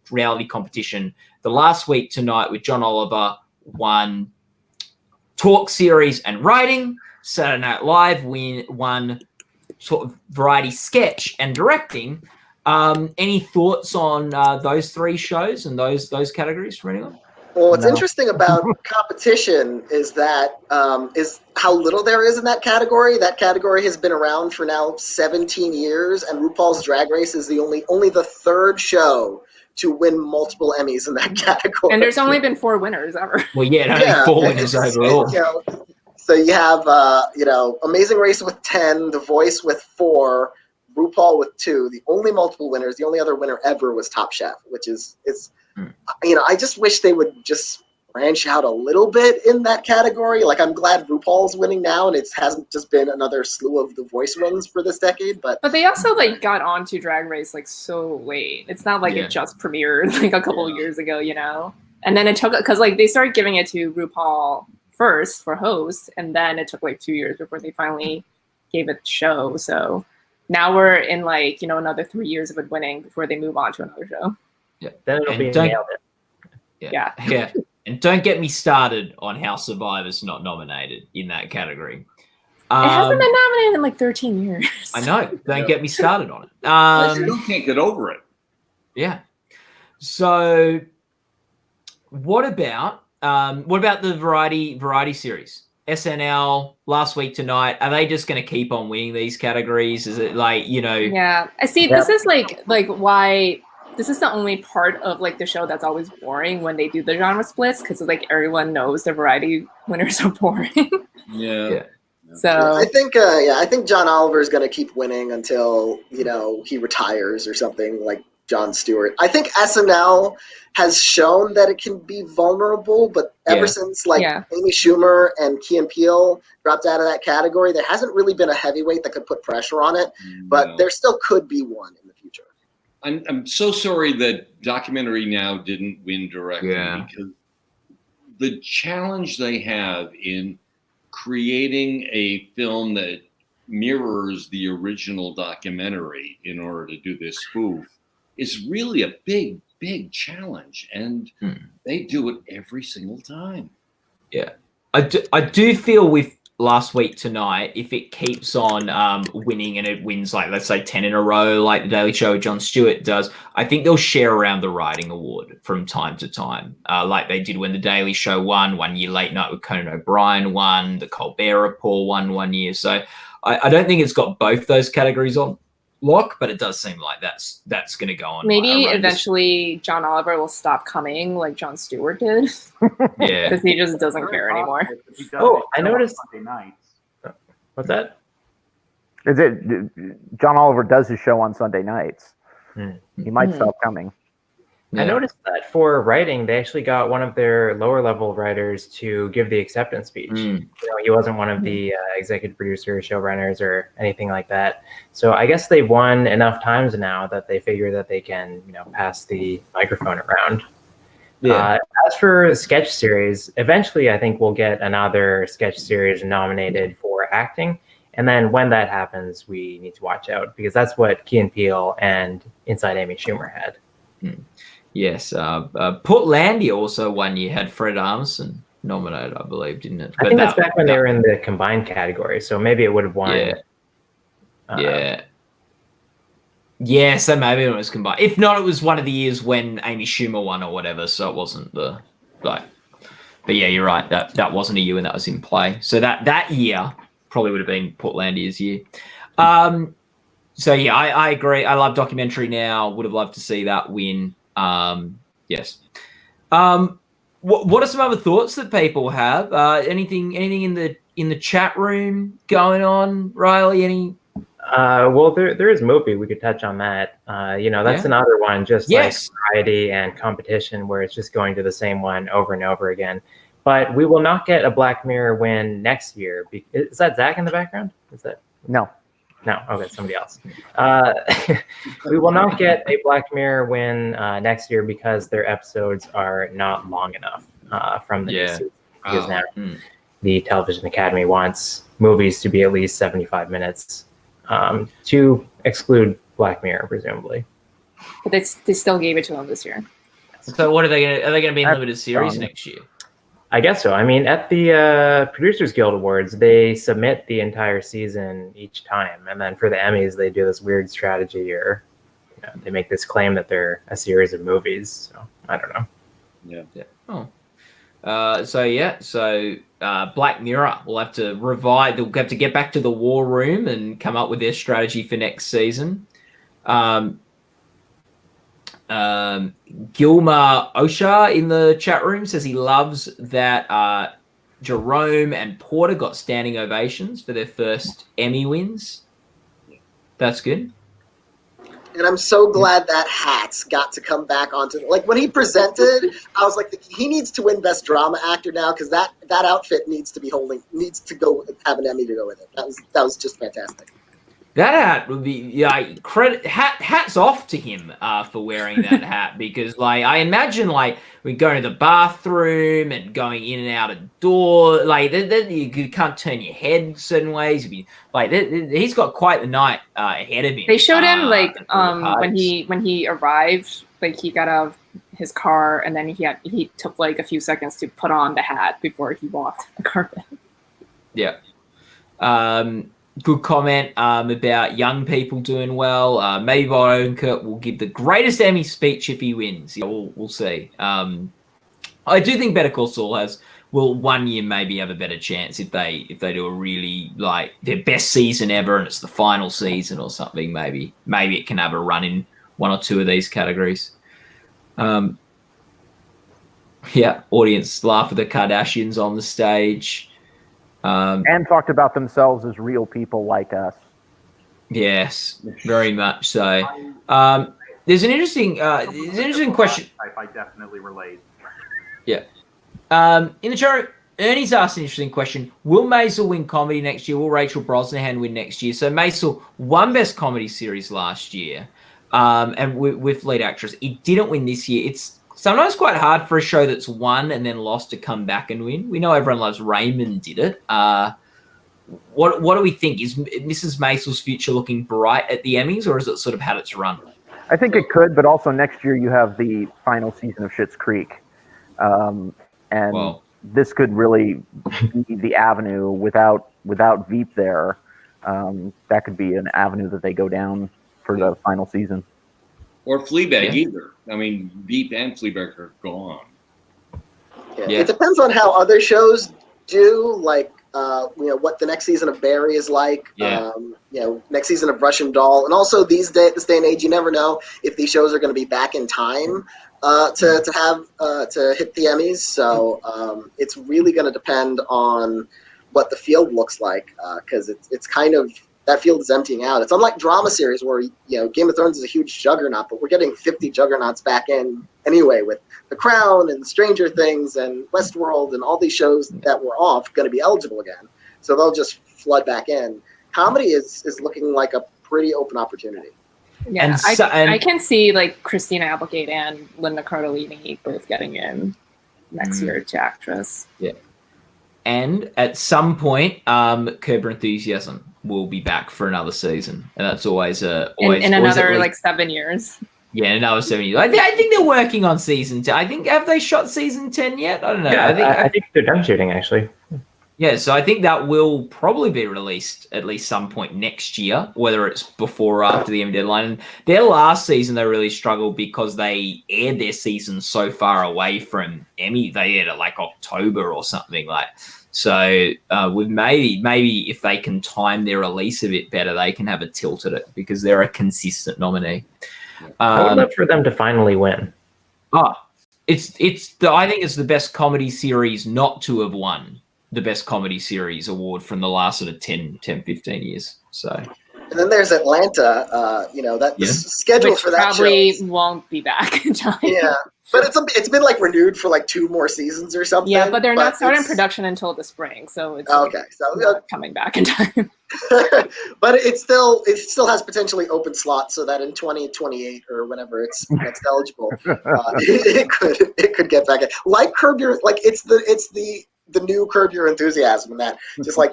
reality competition. The last week tonight with John Oliver won talk series and writing. Saturday Night Live won sort of variety sketch and directing. Any thoughts on those three shows and those categories for anyone? Well, what's interesting about competition is that is how little there is in that category. That category has been around for now 17 years, and RuPaul's Drag Race is only the third show to win multiple Emmys in that category. And there's only been 4 winners ever. Well, only 4 winners overall. So you have Amazing Race with 10, The Voice with 4, RuPaul with 2. The only multiple winners, the only other winner ever was Top Chef, which is I just wish they would just branch out a little bit in that category. Like, I'm glad RuPaul's winning now, and it hasn't just been another slew of The Voice wins for this decade. But they also got onto Drag Race so late. It's not like it just premiered a couple of years ago, And then it took, because they started giving it to RuPaul first for host, and then it took 2 years before they finally gave it the show. So now we're in another 3 years of it winning before they move on to another show. Yeah, then it'll be nailed it. Yeah. And don't get me started on how Survivor's not nominated in that category. It hasn't been nominated in 13 years. I know. Don't get me started on it. I still can't get over it. Yeah. So what about the variety series? SNL, Last Week Tonight, are they just going to keep on winning these categories? Is it Yeah, I see. This is why this is the only part of the show that's always boring when they do the genre splits, because everyone knows the variety winners are boring. Yeah. So I think John Oliver is going to keep winning until he retires or something, like Jon Stewart. I think SNL has shown that it can be vulnerable, but ever since Amy Schumer and Key and Peele dropped out of that category, there hasn't really been a heavyweight that could put pressure on it. But there still could be one in the future. I'm so sorry that Documentary Now didn't win directing, because the challenge they have in creating a film that mirrors the original documentary in order to do this spoof is really a big challenge, and they do it every single time. Yeah, I do feel with Last Week Tonight, if it keeps on winning and it wins let's say 10 in a row, like The Daily Show with Jon Stewart does, I think they'll share around the writing award from time to time, like they did when The Daily Show won 1 year. Late Night with Conan O'Brien won, The Colbert Report won 1 year. So I don't think it's got both those categories on lock, but it does seem like that's going to go on. Maybe eventually John Oliver will stop coming like Jon Stewart did. Yeah, because he just doesn't care anymore. I noticed. Sunday nights. What's that? Is it John Oliver does his show on Sunday nights? He might stop coming. I noticed that for writing, they actually got one of their lower level writers to give the acceptance speech. He wasn't one of the executive producers, showrunners, or anything like that. So I guess they've won enough times now that they figure that they can, pass the microphone around. Yeah. As for sketch series, eventually I think we'll get another sketch series nominated for acting. And then when that happens, we need to watch out, because that's what Key and Peele and Inside Amy Schumer had. Yes, Portlandia also 1 year had Fred Armisen nominated, I believe, didn't it? I think that's back when they were in the combined category, so maybe it would have won. Yeah, so maybe it was combined. If not, it was one of the years when Amy Schumer won or whatever, so it wasn't the But yeah, you're right. That wasn't a year when that was in play. So that year probably would have been Portlandia's year. So yeah, I agree. I love Documentary Now. Would have loved to see that win. Yes. What are some other thoughts that people have? Anything in the chat room going on, Riley? Any? Well, there is Movie. We could touch on that. That's another one, just like variety and competition, where it's just going to the same one over and over again. But we will not get a Black Mirror win next year. Is that Zach in the background? Is that no? Okay, somebody else. We will not get a Black Mirror win next year because their episodes are not long enough from the new season. Because now the Television Academy wants movies to be at least 75 minutes to exclude Black Mirror, presumably. But they still gave it to them this year. So what are they going to be in limited series next year? I guess so. I mean, at the Producers Guild Awards, they submit the entire season each time, and then for the Emmys, they do this weird strategy, or they make this claim that they're a series of movies. So I don't know. Yeah. Oh. So Black Mirror will have to revise. They'll have to get back to the war room and come up with their strategy for next season. Gilmer Osha in the chat room says he loves that Jerome and Porter got standing ovations for their first Emmy wins. That's good. And I'm so glad that Hats got to come back onto like when he presented, I was like, he needs to win Best Drama Actor now because that outfit needs to go have an Emmy to go with it. That was just fantastic. That hat would be credit. Hats off to him for wearing that hat because I imagine we go to the bathroom and going in and out of door you can't turn your head certain ways. He's got quite the night ahead of him. They showed him when he arrived, he got out of his car and then he took a few seconds to put on the hat before he walked the carpet. Yeah. Good comment about young people doing well. Maybe Bob Odenkirk will give the greatest Emmy speech if he wins. Yeah, we'll see. I do think Better Call Saul will 1 year maybe have a better chance if they do a really their best season ever and it's the final season or something. Maybe it can have a run in one or two of these categories. Audience laugh at the Kardashians on the stage. And talked about themselves as real people like us. Yes, very much so. There's an interesting question. I definitely relate. Yeah. In the chat, Ernie's asked an interesting question. Will Maisel win comedy next year? Will Rachel Brosnahan win next year? So Maisel won Best Comedy Series last year, and with lead actress. It didn't win this year. It's sometimes quite hard for a show that's won and then lost to come back and win. We know Everyone Loves Raymond did it. What do we think? Is Mrs. Maisel's future looking bright at the Emmys, or has it sort of had its run? I think it could, but also next year you have the final season of Schitt's Creek. This could really be the avenue without Veep there. That could be an avenue that they go down for the final season. Or Fleabag either. I mean, Veep and Fleabag are gone. Yeah. It depends on how other shows do, what the next season of Barry is like. Next season of Russian Doll, and also this day and age, you never know if these shows are going to be back in time to hit the Emmys. So it's really going to depend on what the field looks like because it's kind of. That field is emptying out. It's unlike drama series where, Game of Thrones is a huge juggernaut, but we're getting 50 juggernauts back in anyway with The Crown and Stranger Things and Westworld and all these shows that were off going to be eligible again. So they'll just flood back in. Comedy is looking like a pretty open opportunity. Yeah, I can see Christina Applegate and Linda Cardellini both getting in next year to actress. Yeah. And at some point, Curb Your Enthusiasm will be back for another season, and that's always in another 7 years. Yeah, another 7 years. I think they're working on season 10. Have they shot season 10 yet? I don't know. Yeah, I think they're done shooting actually. Yeah, so I think that will probably be released at least some point next year, whether it's before or after the Emmy deadline. And their last season, they really struggled because they aired their season so far away from Emmy. They aired it October or something So with maybe if they can time their release a bit better, they can have a tilt at it because they're a consistent nominee. I would love for them to finally win. I think it's the best comedy series not to have won the best comedy series award from the last sort of 10, 15 years. So. And then there's Atlanta, the schedule Which for that probably won't be back in time. Yeah. But it's been renewed for 2 more seasons or something. Yeah, but they're not starting production until the spring, so it's not coming back in time. But it still has potentially open slots so that in 2028 or whenever it's next eligible, it could get back in. It's the new Curb Your Enthusiasm, and that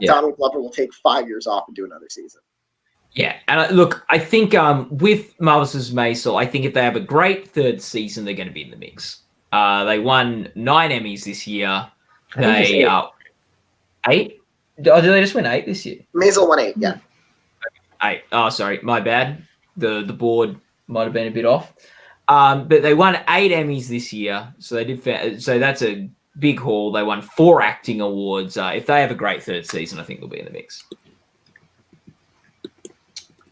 Donald Glover will take 5 years off and do another season. Yeah, and look, I think with Marvelous Mrs. Maisel, I think if they have a great third season, they're going to be in the mix. They won 9 Emmys this year. They 8. Oh, did they just win 8 this year? Maisel won 8. Yeah. 8. Oh, sorry, my bad. The board might have been a bit off. But they won 8 Emmys this year, so they did. So that's a big haul. They won 4 acting awards. If they have a great third season, I think they'll be in the mix.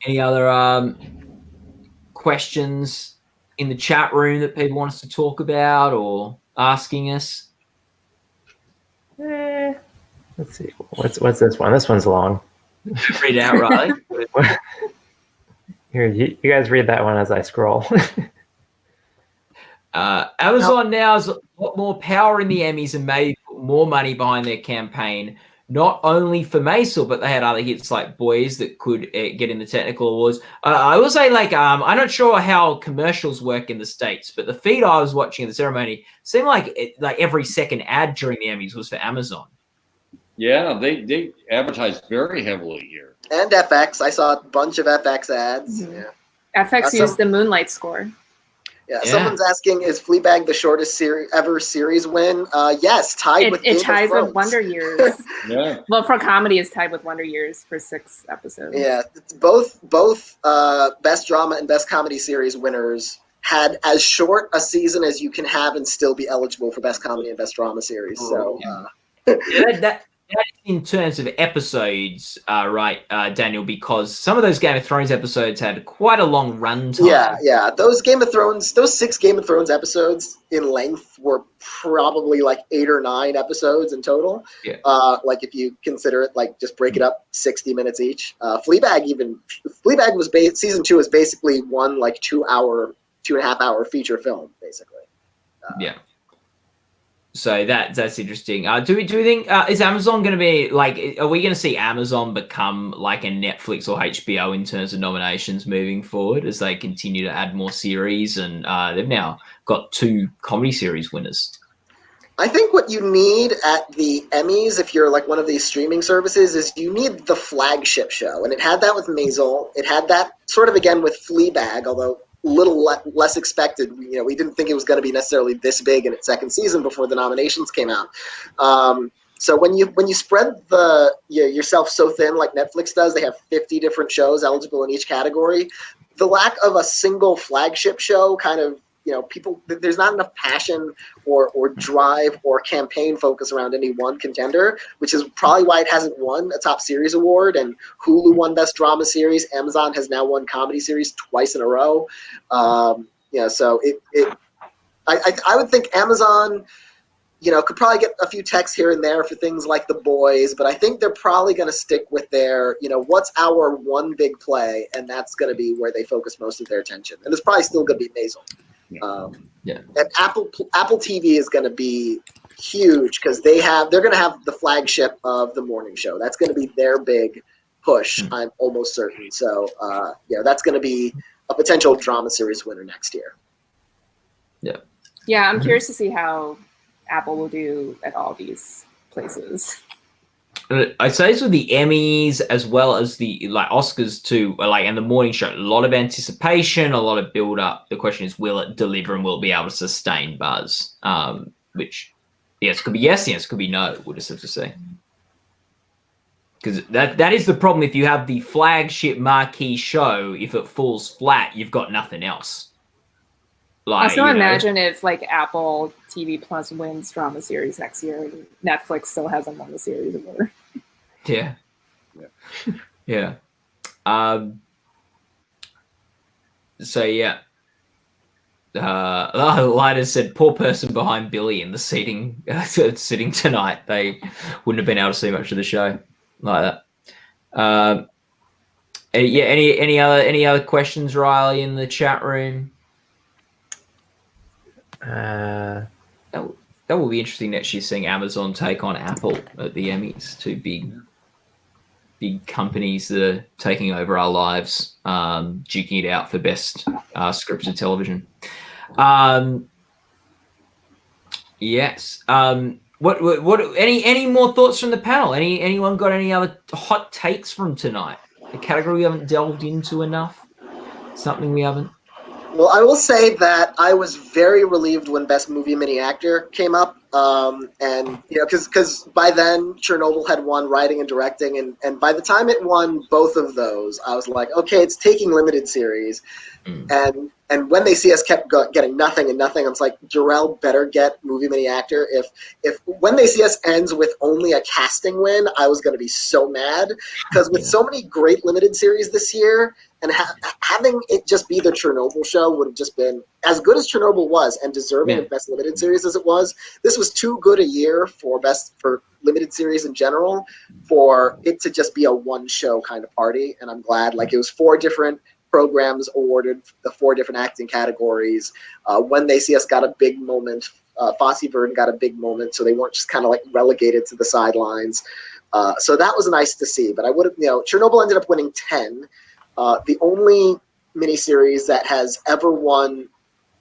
Any other questions in the chat room that people want us to talk about or asking us? Let's see. What's this one? This one's long. Read it out, Riley. Here, you guys read that one as I scroll. Amazon now has a lot more power in the Emmys and maybe put more money behind their campaign, not only for Maisel, but they had other hits like Boys that could get in the technical awards. I will say, like, I'm not sure how commercials work in the States, but the feed I was watching at the ceremony seemed like every second ad during the Emmys was for Amazon. Yeah, they advertised very heavily here. And FX. I saw a bunch of FX ads. Mhm. Yeah. FX used the Moonlight score. Yeah. Someone's asking, is Fleabag the shortest ever series win? Yes, tied with Game of ties Thrones. with Wonder Years. Yeah. Well, for comedy, it's tied with Wonder Years for 6 episodes. Yeah, it's both best drama and best comedy series winners had as short a season as you can have and still be eligible for best comedy and best drama series. So That in terms of episodes, right, Daniel, because some of those Game of Thrones episodes had quite a long run time. Yeah. Those 6 Game of Thrones episodes in length were probably like 8 or 9 episodes in total. Yeah. Like if you consider it, like just break it up 60 minutes each. Fleabag was season 2 is basically one like 2.5 hour feature film, basically. Yeah. So that's interesting. Do we think is Amazon going to be like? Are we going to see Amazon become like a Netflix or HBO in terms of nominations moving forward as they continue to add more series? And they've now got 2 comedy series winners. I think what you need at the Emmys, if you're like one of these streaming services, is you need the flagship show, and it had that with Maisel. It had that sort of again with Fleabag, although little less expected. We didn't think it was going to be necessarily this big in its second season before the nominations came out. So when you spread yourself so thin like Netflix does, they have 50 different shows eligible in each category. The lack of a single flagship show kind of, people, there's not enough passion or drive or campaign focus around any one contender, which is probably why it hasn't won a top series award. And Hulu won best drama series. Amazon has now won comedy series twice in a row. So I would think Amazon, could probably get a few texts here and there for things like The Boys, but I think they're probably going to stick with their, what's our one big play, and that's going to be where they focus most of their attention. And it's probably still going to be Maisel. And Apple TV is going to be huge because they're going to have the flagship of the morning show. That's going to be their big push. I'm almost certain. So that's going to be a potential drama series winner next year. Yeah, I'm curious to see how Apple will do at all these places. I say this with the Emmys as well as the Oscars too, and the morning show. A lot of anticipation, a lot of build up. The question is, will it deliver and will it be able to sustain buzz? Which, yes, could be yes, could be no. We'll just have to see. Because that is the problem. If you have the flagship marquee show, if it falls flat, you've got nothing else. Also, imagine if Apple TV Plus wins drama series next year and Netflix still hasn't won the series award. Yeah. Lida said, poor person behind Billy in the sitting tonight. They wouldn't have been able to see much of the show like that. Any other questions, Riley, in the chat room? That will be interesting next year, seeing Amazon take on Apple at the Emmys. 2 big companies that are taking over our lives, duking it out for best scripted television. Yes. What? Any more thoughts from the panel? Anyone got any other hot takes from tonight? A category we haven't delved into enough? Something we haven't? Well, I will say that I was very relieved when Best Movie Mini Actor came up. And because by then Chernobyl had won writing and directing, and by the time it won both of those, I was like, okay, it's taking limited series. And when they see us kept getting nothing and nothing, I was like, Jarrell better get movie mini actor. If when they see us ends with only a casting win, I was going to be so mad, because with so many great limited series this year, and having it just be the Chernobyl show would have just been as good as Chernobyl was and deserving of best limited series as it was. This was too good a year for limited series in general for it to just be a one show kind of party. And I'm glad, like, it was 4 different programs awarded the 4 different acting categories. When They See Us got a big moment. Fosse Verdon got a big moment, so they weren't just kind of like relegated to the sidelines. So that was nice to see. But I would have, Chernobyl ended up winning 10. The only miniseries that has ever won,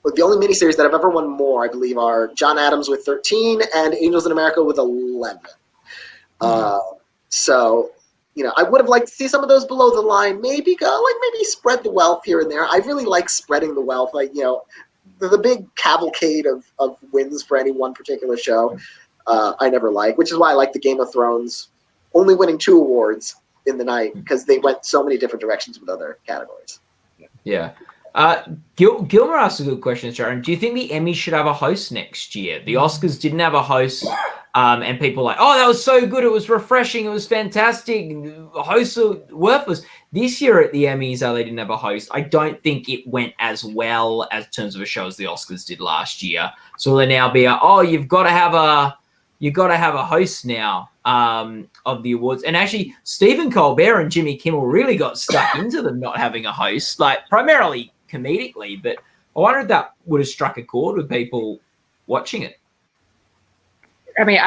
the only miniseries that have ever won more, I believe, are John Adams with 13 and Angels in America with 11. So, I would have liked to see some of those below the line. Maybe spread the wealth here and there. I really like spreading the wealth. Like, the big cavalcade of wins for any one particular show, I never like, which is why I like the Game of Thrones only winning 2 awards in the night, because they went so many different directions with other categories. Yeah. Gilmer asked a good question, Sharon. Do you think the Emmys should have a host next year? The Oscars didn't have a host, and people were like, oh, that was so good. It was refreshing. It was fantastic. The hosts are worthless. This year at the Emmys, they didn't have a host. I don't think it went as well as terms of a show as the Oscars did last year. So will there now be you've got to have a host now of the awards. And actually, Stephen Colbert and Jimmy Kimmel really got stuck into them not having a host, like primarily comedically. But I wonder if that would have struck a chord with people watching it. I mean,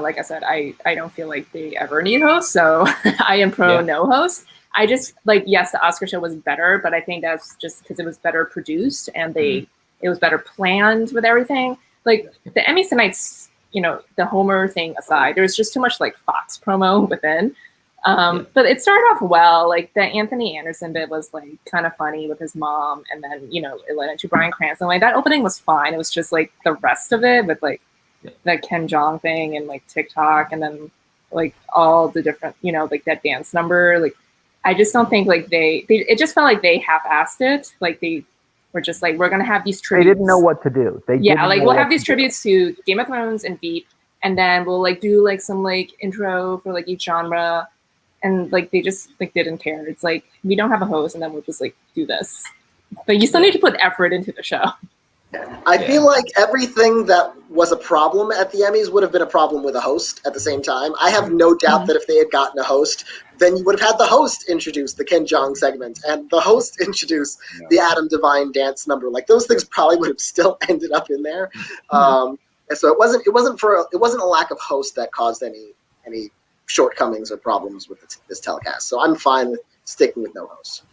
like I said, I don't feel like they ever need hosts, so I am pro no host. I just yes, the Oscar show was better, but I think that's just because it was better produced and it was better planned with everything. Like the Emmys tonight's, the Homer thing aside, there's just too much like Fox promo within. But it started off well. Like the Anthony Anderson bit was like kind of funny with his mom, and then it led into Bryan Cranston. Like that opening was fine. It was just like the rest of it with like the Ken Jeong thing and like TikTok, and then like all the different like that dance number. Like I just don't think like it just felt like they half-assed it. Like they were just like, we're gonna have these tributes. They didn't know what to do. We'll have these tributes to Game of Thrones and Veep, and then we'll like do like some like intro for like each genre. And like they just like didn't care. It's like, we don't have a host, and then we'll just like do this. But you still need to put effort into the show. I feel like everything that was a problem at the Emmys would have been a problem with a host at the same time. I have no doubt that if they had gotten a host, then you would have had the host introduce the Ken Jeong segment and the host introduce the Adam Devine dance number. Like those things probably would have still ended up in there. And so it wasn't a lack of host that caused any shortcomings or problems with this telecast. So I'm fine with sticking with no host.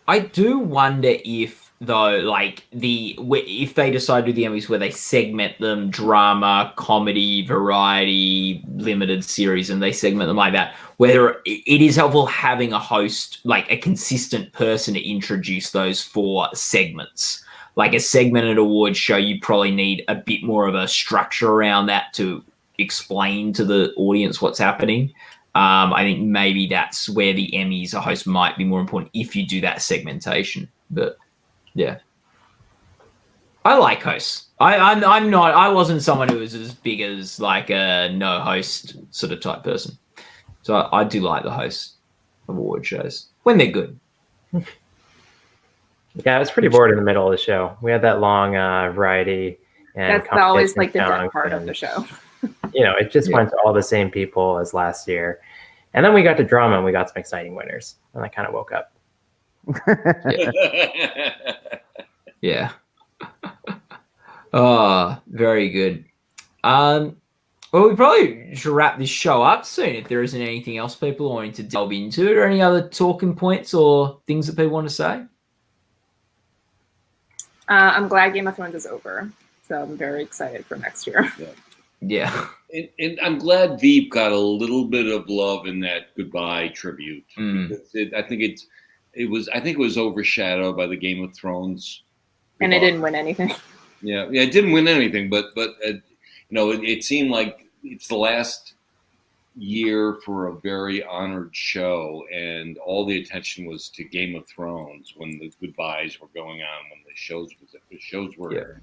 I do wonder if they decide to do the Emmys where they segment them drama, comedy, variety, limited series, and they segment them like that, whether it is helpful having a host, like a consistent person to introduce those 4 segments. Like a segmented awards show, you probably need a bit more of a structure around that to explain to the audience what's happening. I think maybe that's where the Emmys, a host might be more important if you do that segmentation. But yeah, I like hosts. I wasn't someone who was as big as like a no host sort of type person. So I do like the host of award shows when they're good. Yeah, I was pretty bored in the middle of the show. We had that long variety. And that's always like the dark part of the show. It just went to all the same people as last year. And then we got to drama and we got some exciting winners. And I kind of woke up. Yeah. Oh, very good. Well, we probably should wrap this show up soon if there isn't anything else people are wanting to delve into it, or any other talking points or things that people want to say. I'm glad Game of Thrones is over. So I'm very excited for next year. Yeah. And I'm glad Veep got a little bit of love in that goodbye tribute. I think it was overshadowed by the Game of Thrones. And it didn't win anything. Yeah, it didn't win anything, but it seemed like it's the last year for a very honored show, and all the attention was to Game of Thrones when the goodbyes were going on, when the shows were airing.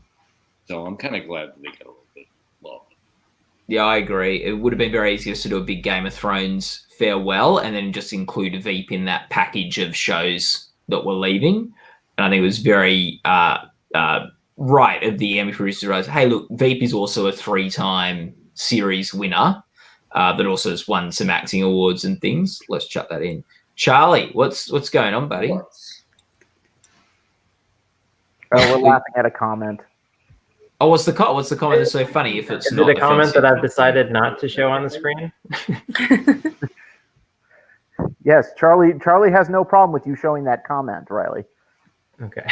So I'm kind of glad that they got a little bit love. Yeah, I agree. It would have been very easy to do a big Game of Thrones farewell and then just include Veep in that package of shows that were leaving. And I think it was very right of the Emmy producers to realize, hey, look, Veep is also a 3-time series winner that also has won some acting awards and things. Let's chuck that in. Charlie, what's going on, buddy? Oh, we're laughing at a comment. Oh, what's the comment that's so funny if it's not a comment offensive? that I've decided not to show on the screen? Yes, Charlie has no problem with you showing that comment, Riley. Okay.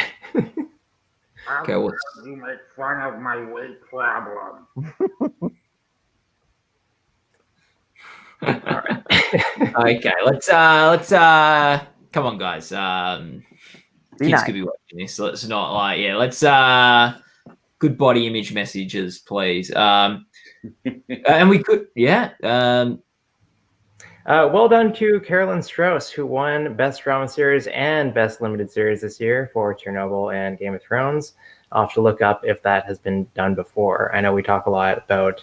Okay, what's... You make fun of my weight problem. All right. Okay, let's come on, guys. Be Kids nice. could be watching this. So let's not let's good body image messages, please. And we could, well done to Carolyn Strauss, who won Best Drama Series and Best Limited Series this year for Chernobyl and Game of Thrones. I'll have to look up if that has been done before. I know we talk a lot about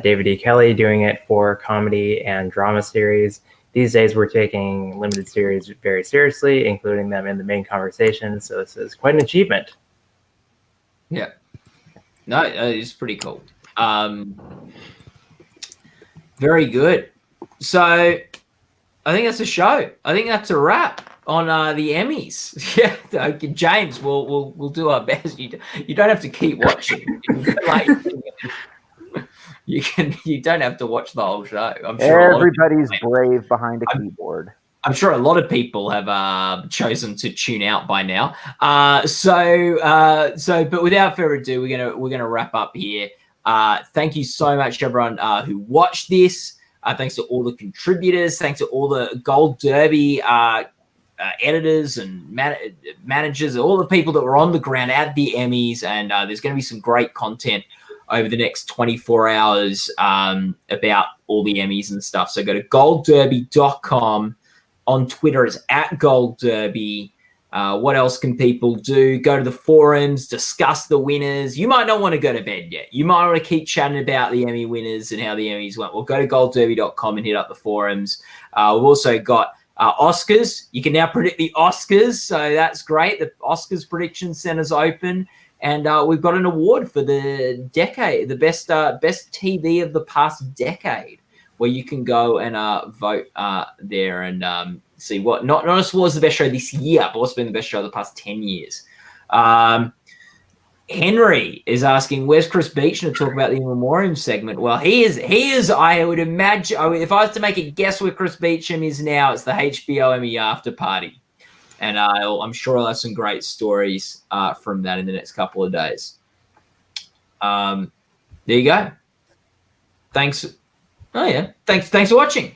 David E. Kelley doing it for comedy and drama series. These days, we're taking limited series very seriously, including them in the main conversation. So this is quite an achievement. Yeah. No, it's pretty cool. Very good. So I think that's a show. I think that's a wrap on the Emmys. Yeah, okay, James, we'll do our best. You don't have to keep watching. You don't have to watch the whole show. I'm sure everybody's brave behind a keyboard. I'm sure a lot of people have chosen to tune out by now. But without further ado, we're gonna wrap up here. Thank you so much, everyone who watched this. Thanks to all the contributors. Thanks to all the Gold Derby editors and managers, all the people that were on the ground at the Emmys. And there's going to be some great content over the next 24 hours about all the Emmys and stuff. So go to goldderby.com. On Twitter, it's @goldderby. What else can people do? Go to the forums, discuss the winners. You might not want to go to bed yet. You might want to keep chatting about the Emmy winners and how the Emmys went. Well, go to goldderby.com and hit up the forums. We've also got Oscars. You can now predict the Oscars, so that's great. The Oscars prediction center's open. And we've got an award for the decade, the best TV of the past decade, where you can go and vote there and see what not just was the best show this year, but what's been the best show of the past 10 years. Henry is asking, where's Chris Beecham to talk about the In Memoriam segment? Well, he is, I would imagine, if I was to make a guess where Chris Beecham is now, it's the HBO Emmy after party. And I'm sure I'll have some great stories from that in the next couple of days. There you go. Thanks. Oh, yeah. Thanks for watching.